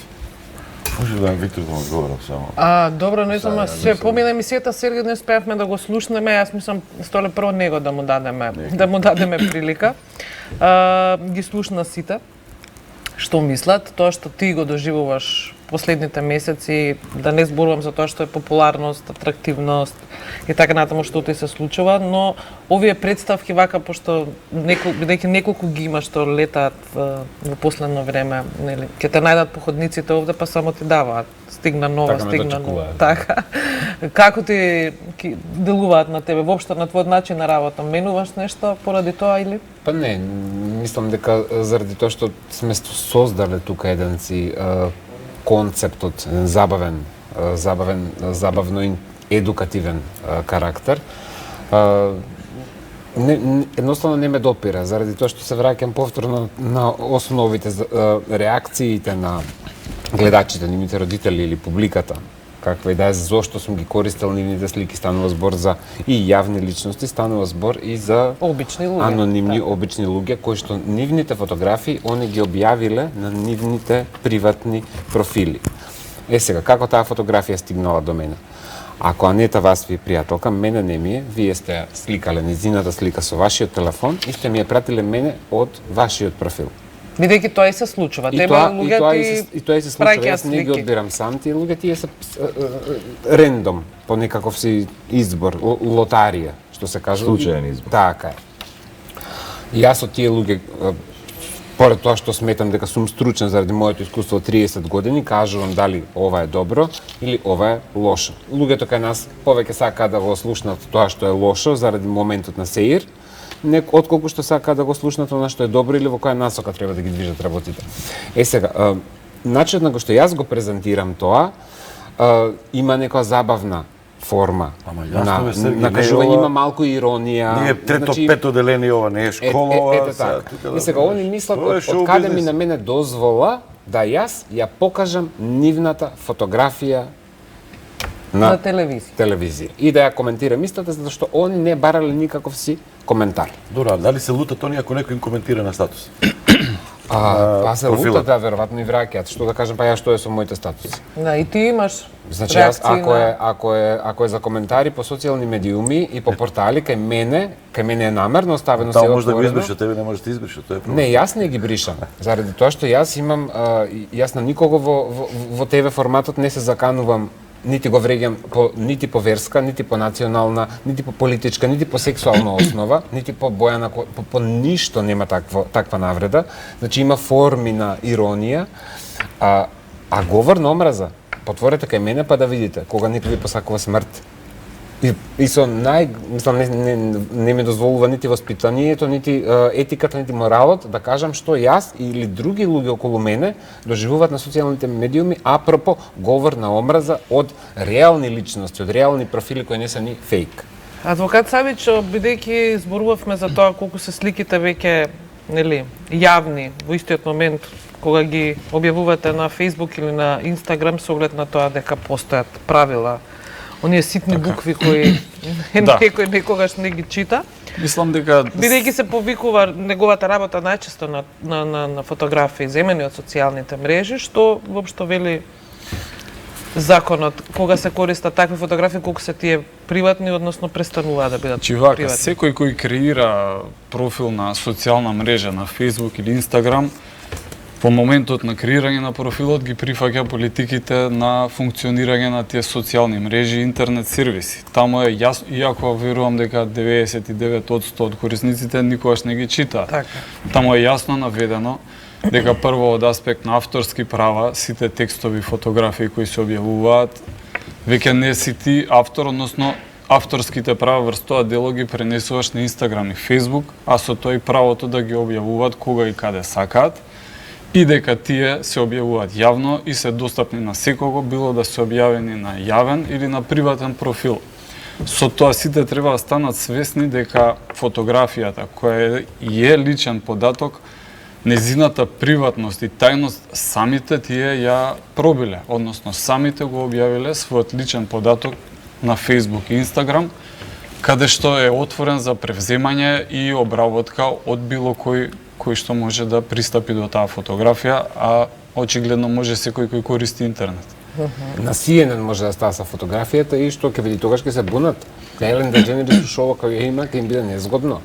Може да Виктор да одговора само.
Добро, не знам, се помина емисијата, Сергеј не успеавме да го слушнеме, јас мислам Столе прво него да му дадеме прилика. Ги слушна сите што мислат, тоа што ти го доживуваш последните месеци, да не зборувам за тоа што е популарност, атрактивност и така натаму што ти се случува, но овие представки вака, пошто бидејќи неколку ги има што летаат во последно време, нели, ќе те најдат походниците овде, па само ти даваат. Стигна нова,
Така ме
стигна нова.
дочекуваат.
Така. Како ти делуваат на тебе, воопшто на твојот начин на работа? Менуваш нешто поради тоа или?
Па не, мислам дека заради тоа што сме создале тука еден си концептот, забавно едукативен карактер. Едноставно не ме допира, заради тоа што се враќам повторно на основите, реакциите на гледачите, нивните родители или публиката, каква и да е, зошто сум ги користел нивните слики, станува збор за и јавни личности, станува збор и за
Обични луѓе.
анонимни, обични луѓе, кои што нивните фотографии, они ги објавиле на нивните приватни профили. Сега, како таа фотографија стигнала до мене? Ако Анета вас ви е пријателка, мене не ми е, вие сте ја сликале низината слика со вашиот телефон и сте ми ја пратиле мене од вашиот профил.
Бидејќи тоа и се случува.
И
Тебе
тоа
луѓе
и се случува.
праќаат
Јас не ги
слики.
одбирам сам тие луѓе, тие се рендом, по некаков си избор, лотарија, што се кажува.
Случаен избор.
Така е. И јас од тие луѓе, поред тоа што сметам дека сум стручен заради моето искуство од 30 години, кажувам дали ова е добро или ова е лошо. Луѓето кај нас повеќе сакаат да го слушнат тоа што е лошо заради моментот на сеир, отколку што сакаат да го слушнат она што е добро или во која насока треба да ги движат работите. Сега, начинот на го што јас го презентирам тоа, има некоја забавна форма
Ама јасно бе, Сергеј,
на
не е
кажување,
ова-
има малку иронија.
Ние трето, пето деление ова не е школа, ова.
Ете така. И сега они мислат
Тоа е
од каде ми
шоу-бизнес.
на мене дозвола да јас ја покажам нивната фотографија
на телевизија.
телевизија и да ја коментирам истата, затоа што они не барале никаков си коментар.
Добро, а дали се лутат они ако некој им коментира на статус?
Па се
профилот.
лутат, да, веројатно и враќаат. Што да кажем, па ја што е со моите статуси.
Да, и ти имаш
Значи јас
реакции
ако е за коментари по социјални медиуми и по портали кај мене е намерно оставено се
Таа може да го
отворено.
избрише, тебе не може да избрише, тоа е проблем.
Не, јас не ги бришам. Заради тоа што јас имам, јас на никого во ТВ форматот не се заканувам, нити го вреѓам нити по верска, нити по национална, нити по политичка, нити по сексуална основа, нити по боја по ништо нема таква навреда. Значи има форми на иронија, а говор на омраза, потворете кај мене па да видите кога некој ви посакува смрт. И со мислам, не ми дозволува нити воспитанието, нити етиката, нити моралот да кажам што јас или други луѓе околу мене доживуваат на социјалните медиуми, апропо говор на омраза од реални личности, од реални профили кои не се ни фейк.
Адвокат Савичо, бидејќи зборувавме за тоа колку се сликите веќе јавни во истиот момент кога ги објавувате на Facebook или на Instagram со оглед на тоа дека постојат правила, оние ситни букви кои некој некогаш не ги чита.
Мислам дека
Бидејќи се повикува неговата работа најчесто на фотографии земени од социјалните мрежи, што воопшто вели законот кога се користат такви фотографии, колку се тие приватни, односно престануваат да бидат
Чивака,
приватни.
секој кој креира профил на социјална мрежа на Facebook или Instagram, по моментот на креирање на профилот ги прифаќа политиките на функционирање на тие социјални мрежи и интернет сервиси. Таму е јасно, иако верувам дека 99% од корисниците никогаш не ги читаат.
Така.
Таму е јасно наведено дека прво од аспект на авторски права, сите текстови, фотографии кои се објавуваат, веќе не си ти автор, односно авторските права врз тоа дело ги пренесуваш на Instagram и Facebook, а со тоа и правото да ги објавуваат кога и каде сакаат, и дека тие се објавуваат јавно и се достапни на секого, било да се објавени на јавен или на приватен профил. Со тоа сите треба да станат свесни дека фотографијата, која е личен податок, незината приватност и тајност самите тие ја пробиле, односно самите го објавиле својот личен податок на Facebook и Instagram, каде што е отворен за превземање и обработка од било кој што може да пристапи до таа фотографија, а очигледно може секој кој користи интернет.
На CNN може да става со фотографијата и што ќе види тогаш ќе се бунат. На Елен Дедженерис шоу кој ја има ќе им биде незгодно.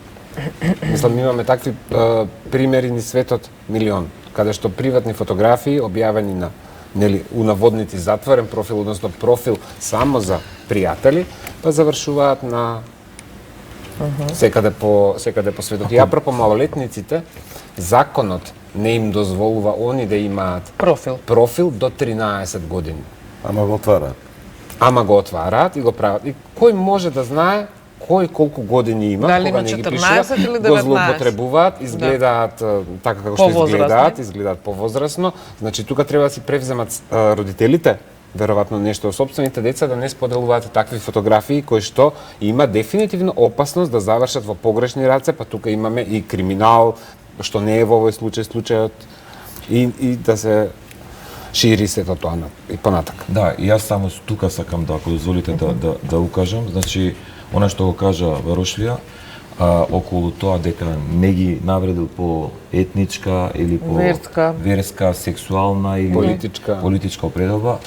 Мислам, имаме такви примери ни светот милион, каде што приватни фотографии објавени на у наводници затворен профил, односно профил само за пријатели, па завршуваат на секаде по светот. И апропо малолетниците, законот не им дозволува они да имаат профил до 13 години.
Ама го отвараат.
Ама го отвараат и го прават. И кој може да знае кој колку години има,
дали
кога
има
не ги
14
пишува,
или 19?
го злоупотребуваат, изгледаат така како што изгледаат повозрасно. Значи тука треба да си превземат родителите, веројатно нешто од сопствените деца, да не споделуваат такви фотографии кои што има дефинитивно опасност да завршат во погрешни раце, па тука имаме и криминал, што не е во овој случајот и да се шири сето тоа и понатак.
Да, и јас само тука сакам да, ако дозволите да укажам, значи она што го кажа Варошлија, околу тоа дека не ги навредил по етничка или по верска, сексуална или политичка определба,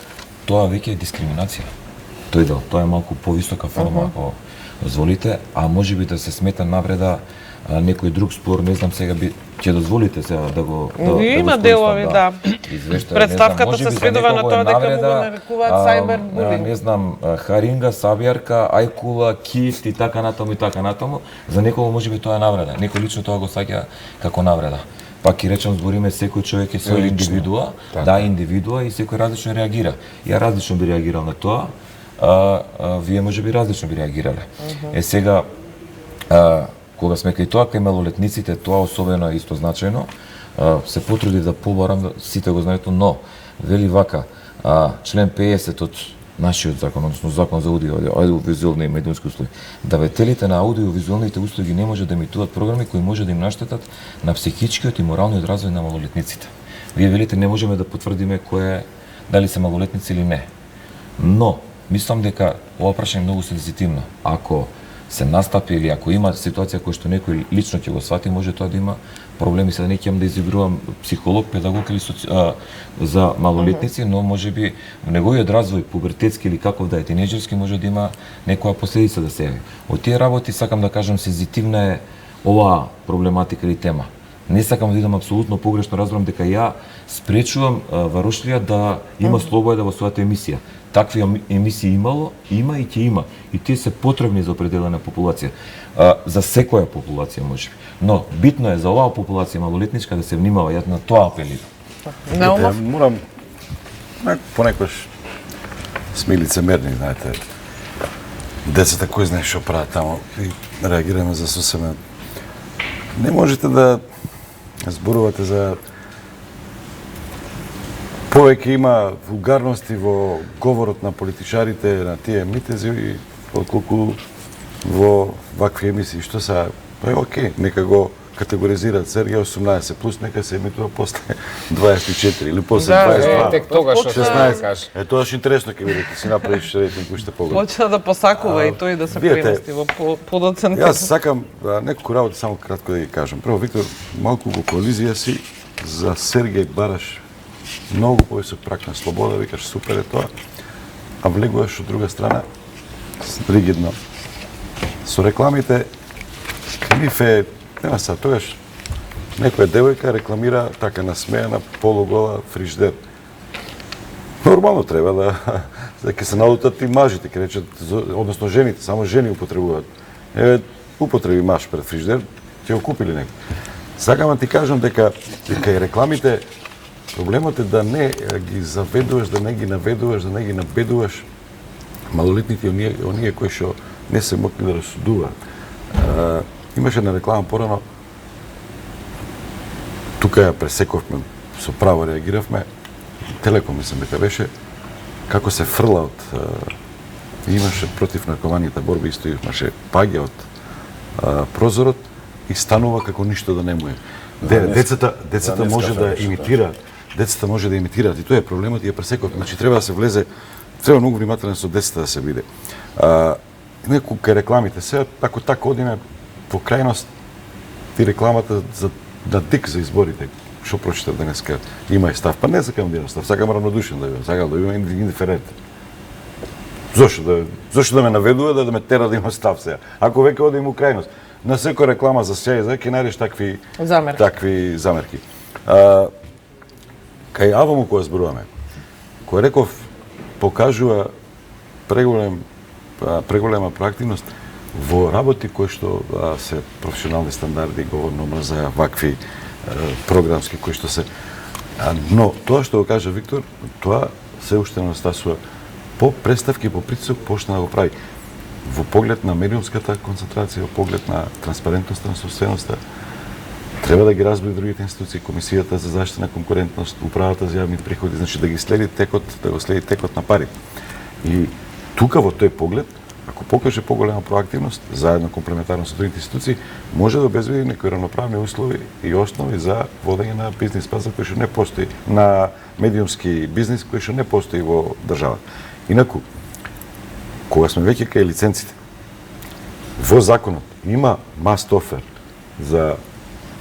тоа веќе е дискриминација. Тоа е малку повисока форма, ако дозволите, а можеби да се смета навреда некој друг спор, не знам сега ќе дозволите сега да го
има делови, да. Представката се сведува на тоа дека му го нарекуваат сайбербулинг.
Не знам, харинга, сабјарка, ајкула, кифт и така натаму, за некого можеби тоа е навреда. Некој лично тоа го саќа како навреда. Пак и речем, збориме, секој човек е свој индивидуа, индивидуа и секој различно реагира. Ја различно би реагирал на тоа, вие можеби различно би реагирале. Сега, кога сме кај тоа, кај малолетниците, тоа особено е исто значајно, се потрудив да побарам, сите го знаете, но вели вака, член 50 од нашиот закон, односно закон за аудиовизуелни и медиумски услуги, давателите на аудиовизуелните услуги не може да емитуваат програми кои може да им наштетат на психичкиот и моралниот развој на малолетниците. Вие велите не можеме да потврдиме кој е, дали се малолетници или не. Но мислам дека ова прашање е многу сензитивно. Ако се настапи или ако има ситуација која што некој лично ќе го свати, може тоа да има проблеми. Сега не ќе да изигрувам психолог, педагог или за малолетници, но можеби неговиот развој пубертетски или каков да е тинеџерски може да има некоја последица да се јави. Од тие работи сакам да кажам сензитивна е оваа проблематика или тема. Не сакам да идам апсолутно погрешно, разбирам дека ја спречувам Варошлија да има слобода во својата емисија. Такви емисии имало, има и ќе има. И тие се потребни за определена популација. За секоја популација можеби. Но битно е за оваа популација малолетничка да се внимава, јас на тоа апелирам.
Морам понекогаш сме лицемерни, знаете. Децата кој знае што прават таму и реагираме за сосема. Не можете да зборувате за повеќе има вулгарности во говорот на политичарите на тие митези отколку во вакви емисии што са па е окей, нека го категоризираат Сергија 18 плюс, нека се емитува после 24 или после 22.
Тек тогаш што
16.
кажеш.
Тоа е интересно ќе видите, си направиш рейтинг кој ще погледа.
Почна да посакува и тој да се
видите,
премести во подоценка.
Јас сакам неколку работи само кратко да ги кажам. Прво, Виктор, малку во коализија си за Сергеј бараш многу повисок прак на слобода, викаш супер е тоа, а влегуваш од друга страна ригидно. Со рекламите, нив е, нема са, тогаш некоја девојка рекламира така насмејана полугола фриждер. Нормално треба да ќе се наутат и мажите, ќе речат, односно жените, само жени употребуваат. Еве, употреби маж пред фриждер, ќе го купили некој. Сакам да ти кажам дека и рекламите, проблемот е да не ги заведуваш, да не ги наведуваш, да не ги набедуваш малолетните оние кои што не се мокни да расудуваат. Имаше една реклама порано, тука ја пресековме, со право реагиравме, Телеком мислам дека беше, како се фрла од имаше против наркоманијата борба, исто имаше паѓа од прозорот и станува како ништо да не му е. Децата може да имитираат, децата може да имитираат и тоа е проблемот и ја пресековме. Значи треба да се влезе, треба многу внимателен со децата да се биде. Некој кај рекламите се, ако така одиме по крајност, ти рекламата за да дик за изборите, што прочитав денеска, има и став, па не сакам да имам став, сакам равнодушен да бидам, сакам да бидам индиферентен. Зошто да ме наведува да ме тера да има став сега? Ако веќе одим у крајност, на секоја реклама за сега и за ќе најдеш такви замерки. Кај Аваму која зборуваме, кој реков покажува преголема проактивност во работи кои што се професионални стандарди, говорно за вакви програмски кои што се. Но тоа што го кажа Виктор, тоа се уште не настасува. По представки, по притисок, почна да го прави. Во поглед на медиумската концентрација, во поглед на транспарентноста на собственоста, треба да ги разбери другите институции, Комисијата за заштита на конкурентност, Управата за јавни приходи, значи да ги следи текот, да го следи текот на пари. И тука во тој поглед, ако покаже поголема проактивност, заедно комплементарно со другите институции, може да обезбеди некои равноправни услови и основи за водење на бизнис пазар кој што не постои, на медиумски бизнис кој што не постои во државата. Инаку, кога сме веќе кај лиценците, во законот има must offer за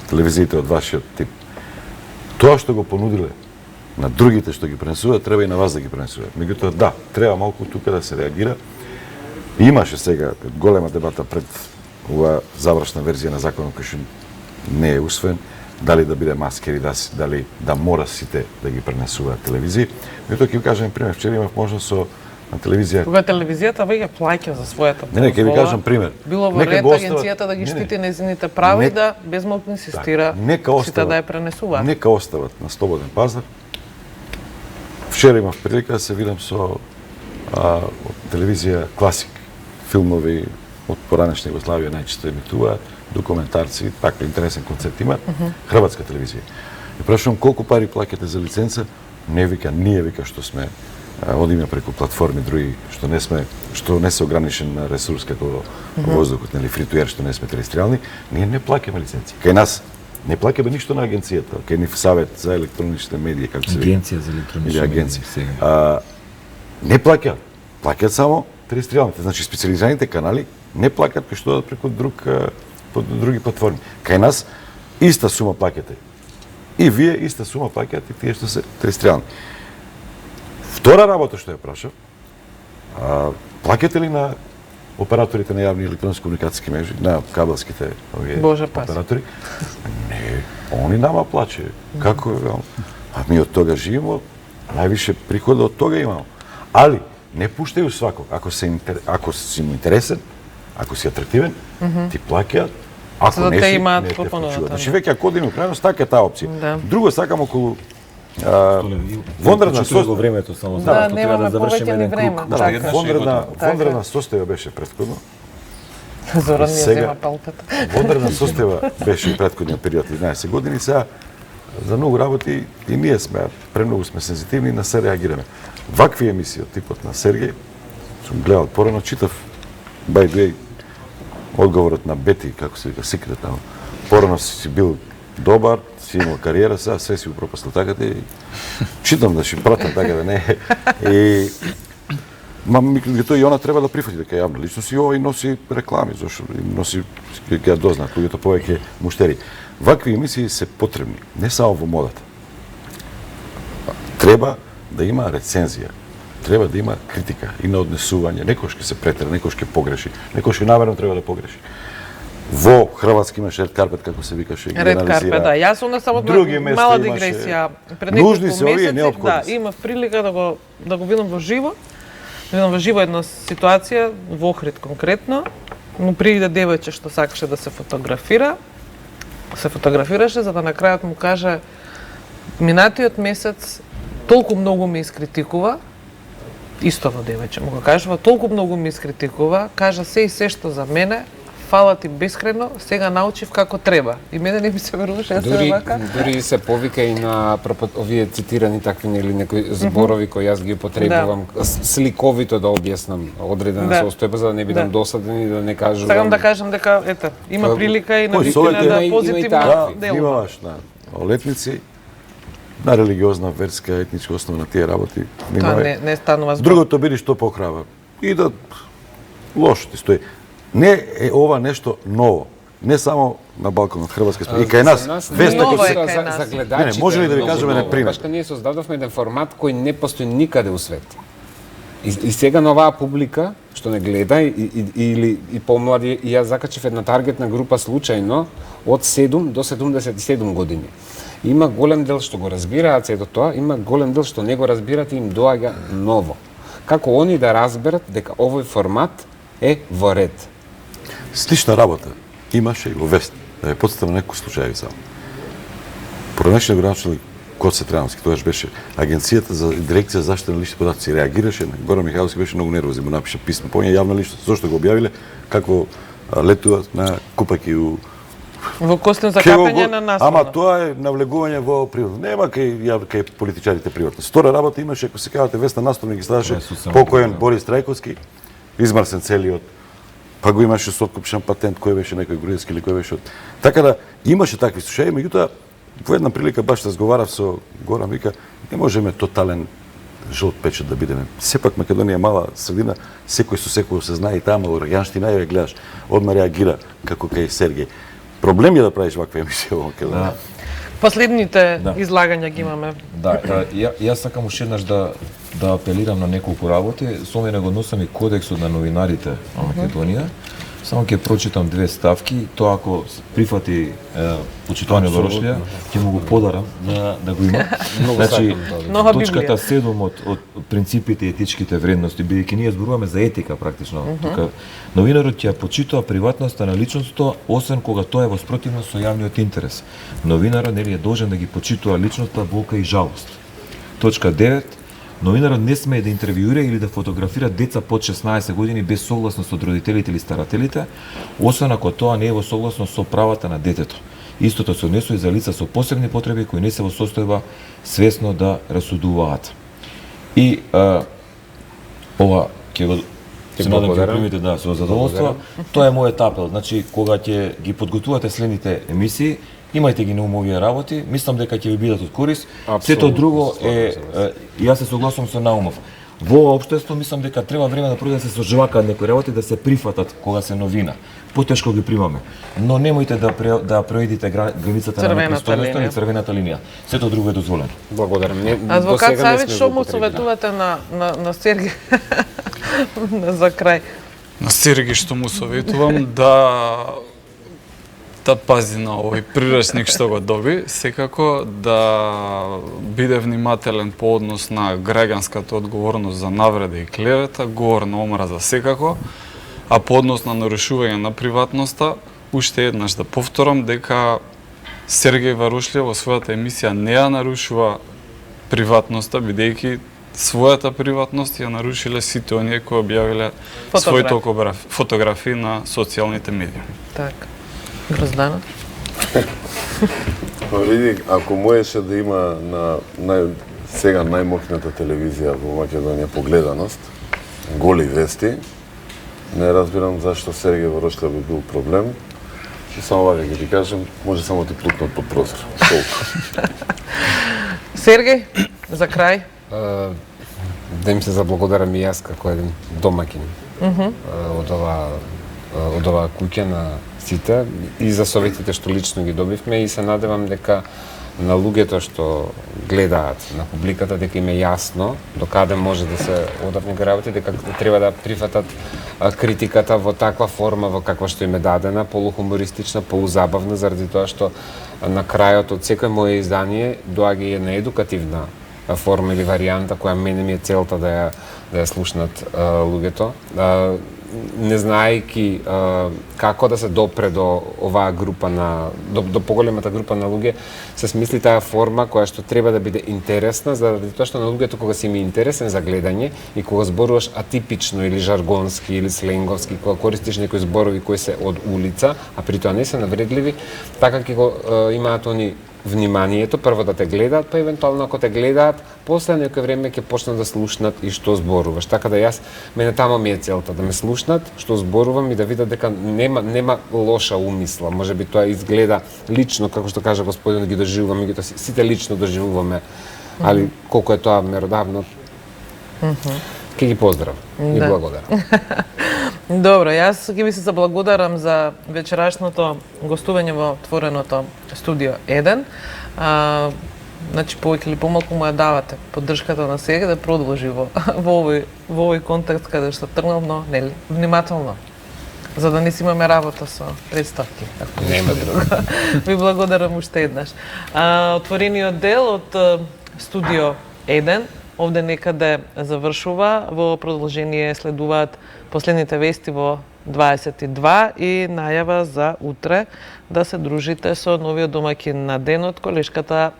телевизиите од вашиот тип. Тоа што го понудиле на другите што ги пренесуваат, треба и на вас да ги пренесуваат. Меѓутоа, да, треба малку тука да се реагира. Имаше сега голема дебата пред ова завршна верзија на законот кој што не е усвоен, дали да биде маскери, дали да мора сите да ги пренесуваат телевизии. Меѓутоа ќе ви кажам пример, вчера имав можност со на телевизија.
Кога телевизијата веќе плаќа за својата
Не, ќе ви кажам пример.
Било во ред агенцијата да ги штити нејзините права и да безмолку инсистира сите да ја пренесуваат.
Нека остават на слободен пазар. Вчера имав прилика да се видам со од телевизија Класик, филмови од поранешна Југославија најчесто емитуваат, документарци, така интересен концепт има, хрватска телевизија. И прашувам колку пари плаќате за лиценца? Не вика, ние вика што сме одиме преку платформи други, што не се ограничен на ресурс како воздухот, нели фритуер, што не сме тереstriјални, ние не плаќаме лиценци. Кај нас не плаќаме ништо на агенцијата, кај нив Савет за електроничните медии, како се вика.
Агенција за електронични медии.
Не плаќаат, плаќаат само тереstriјалните, значи специализираните канали не плаќаат кои што одат преку други платформи. Кај нас иста сума плаќате. И вие иста сума плаќате и тие што се тереstriјални. Втора работа што ја прашав, плаќате ли на операторите на јавни електронски комуникацијски мрежи, на кабелските оператори? Не, они нама плаќаат. Како? Ми од тога живееме, највише прихода од тога имамо. Али не пуштају сваког. Ако си му интересен, ако си атрактивен, ти плаќаат. Ако не си, не те вклучуваат. Значи веќе ако одиме у крајност, така е таа опција. Друго сакам околу Вонредна
Почитуваме го времето само за
Да,
тоа,
немаме
да завршиме
повеќе ни
еден
време.
круг.
Така.
Еднаш и
вонредна состојба беше претходно.
Зоран ми ја
Сега-
зема палтата.
Вонредна состојба беше и претходниот период 11 години, сега за многу работи и ние сме, премногу сме сензитивни и на се реагираме. Вакви емисии од типот на Сергеј, сум гледал порано, читав by the way одговорот на Бети, како се вика, секрет таму. Порано си бил добар, си имал кариера, сега све си го пропуснал таката и читам да ќе пратам така да не е. И тоа и она треба да прифати дека јавна личност и овој носи реклами, зашто носи ќе дознаат луѓето повеќе муштери. Вакви емисии се потребни, не само во модата. Треба да има рецензија, треба да има критика и на однесување, некош ќе се претера, некош ќе погреши, некош и намерно треба да погреши. Во Хрватска имаше ред карпет, како се викаше,
Ред карпет, да. Јас onda само
Други места
мала
имаше.
дигресија. Пред
Нужни
неколку
се овие,
месеци,
неопходни
да,
се.
имав прилика да го видам во живо. Видам во живо една ситуација во Охрид конкретно, но пријде девојче што сакаше да се фотографира. Се фотографираше за да на крајот му каже минатиот месец толку многу ме искритикува, истото девојче му го кажува, толку многу ме искритикува, кажа се и се што за мене, фала ти бескрајно, сега научив како треба. И мене не ми се веруваше, јас се вака.
Дури се повика и на овие цитирани такви или некои зборови кои јас ги употребувам сликовито да објаснам одредена
Да.
состојба за да не бидам
Да.
досаден и да не кажувам.
Сакам да кажам дека ете, има прилика и на
Кој
вистина
совет
да
има и
позитивно
така.
Да,
делува.
внимаваш на летници, на религиозна, верска, етничка основа на тие работи.
Тоа
Внимавај.
не станува збор.
Другото биде што похрабар. И да лошо ти стои. Не е ова нешто ново. Не само на балконот Хрватска, и кај нас. Веста
Ново
кој
е
се
кај нас.
за гледачите.
Не, може ли да ви
е многу
кажеме на
ново.
пример?
Баш кога ние создадовме еден формат кој не постои никаде у свет. И сега на оваа публика што не гледа или помлади, и јас закачив една таргетна група случајно од 7 до 77 години. Има голем дел што го разбираат сето тоа, има голем дел што не го разбираат и им доаѓа ново. Како они да разберат дека овој формат е во ред.
Слична работа имаше и во Вест. Да ја подстава некои случаи само. Поранешниот градоначелник Коце Трановски, тогаш беше агенцијата за дирекција за заштита на лични податоци, реагираше, Горан Михайловски беше многу нервозен, му напиша писмо, поне јавна личност, зошто го објавиле, какво летуваат на купаки у
Во Костин за
Ќе го
капење
го-
на наслона.
Ама тоа е навлегување во приватно. Нема кај политичарите приватно. Стора работа имаше, ако се кажате Веста наставник ги ставаше покоен Борис Трајковски, измрсен целиот. Па го имаше со откупшен патент, кој беше некој грузински или кој беше од. Така да имаше такви случаи, меѓутоа во една прилика баш разговарав со Горан, вика, не можеме тотален жолт печат да бидеме. Сепак Македонија е мала средина, секој со секој се знае и таа малореганштина ја гледаш, одма реагира како кај Сергеј. Проблем е да правиш ваква емисија во Македонија.
Последните
Да.
излагања ги имаме.
Да, јас сакам уште еднаш да апелирам на неколку работи. Со мене го носам и кодексот на новинарите на Македонија. Само ќе прочитам две ставки, тоа ако прифати почитување во Рошлија, ќе му го подарам да го има. Значи,
Нова
точката
Библија.
7 од принципите и етичките вредности, бидејќи ние зборуваме за етика практично. Тука новинарот ќе ја почитува приватноста на личноста, освен кога тоа е во спротивност со јавниот интерес. Новинарот нели е должен да ги почитува личноста, болка и жалост. Точка 9. Новинарот не смее да интервјуира или да фотографира деца под 16 години без согласност од родителите или старателите, освен ако тоа не е во согласност со правата на детето. Истото се однесува и за лица со посебни потреби кои не се во состојба свесно да расудуваат. И ова ќе го се надам ќе го примите да со задоволство. Тоа е мојот апел. Значи кога ќе ги подготвувате следните емисии, имајте ги на ум овие работи, мислам дека ќе ви бидат од корис. Сето друго е јас се согласувам со Наумов. Во ова општество мислам дека треба време да пройде да се сожвакаат некои работи да се прифатат кога се новина. Потешко ги примаме. Но немојте да преоидите границата на
Црвената
непристойноста
линија.
или црвената линија. Сето друго е дозволено.
Благодарам.
Адвокат Савиć, што му советувате на Сергеј за крај?
На Сергеј што му советувам да пази на овој приречник што го доби, секако да биде внимателен по однос на граѓанската одговорност за навреда и клевета, говор на омраза секако, а по однос на нарушување на приватноста, уште еднаш да повторам дека Сергеј Варушлија во својата емисија не ја нарушува приватноста, бидејќи својата приватност ја нарушиле сите оние кои објавиле
Фотографии.
своите фотографии на социјалните медии.
Така. Грозданов?
Види, ако можеше да има на сега најмокната телевизија во Македонија по гледаност, голи вести, не разбирам зашто Сергеј Ворошка би бил проблем. И само вака ќе ти кажем, може само ти плутнат под прозор. Толку.
Сергеј, за крај?
Да им се заблагодарам и јас како еден домакин од оваа куќа на сите и за советите што лично ги добивме и се надевам дека на луѓето што гледаат на публиката дека им е јасно до каде може да се одат некои работи, дека треба да прифатат критиката во таква форма во каква што им е дадена, полухумористична, полузабавна, заради тоа што на крајот од секој мое издание доаѓа и една едукативна форма или варијанта која мене ми е целта да ја слушнат луѓето. Не знаејќи како да се допре до оваа група до поголемата група на луѓе, се смисли таа форма која што треба да биде интересна, заради тоа што на луѓето кога си ми интересен за гледање и кога зборуваш атипично или жаргонски или сленговски, кога користиш некои зборови кои се од улица, а при тоа не се навредливи, така ќе го имаат они вниманието, прво да те гледаат, па евентуално ако те гледаат, после некој време ќе почнат да слушнат и што зборуваш. Така да јас, мене тамо ми е целта, да ме слушнат, што зборувам и да видат дека нема лоша умисла. Може би тоа изгледа лично, како што кажа господин, ги доживуваме, ги сите лично доживуваме, али колку е тоа меродавно, ќе ги поздравам и благодарам.
Добро, јас ќе ви се заблагодарам за вечерашното гостување во отвореното студио 1. Значи, повеќе или помалку му ја давате поддршката на сега да продолжи во овој контекст каде што тргнал, но нели, внимателно, за да не си имаме работа со представки.
Нема друга.
Ви благодарам уште еднаш. Отворениот дел од студио 1 овде некаде завршува. Во продолжение следуваат последните вести во 22 и најава за утре да се дружите со новиот домаќин на денот, колешката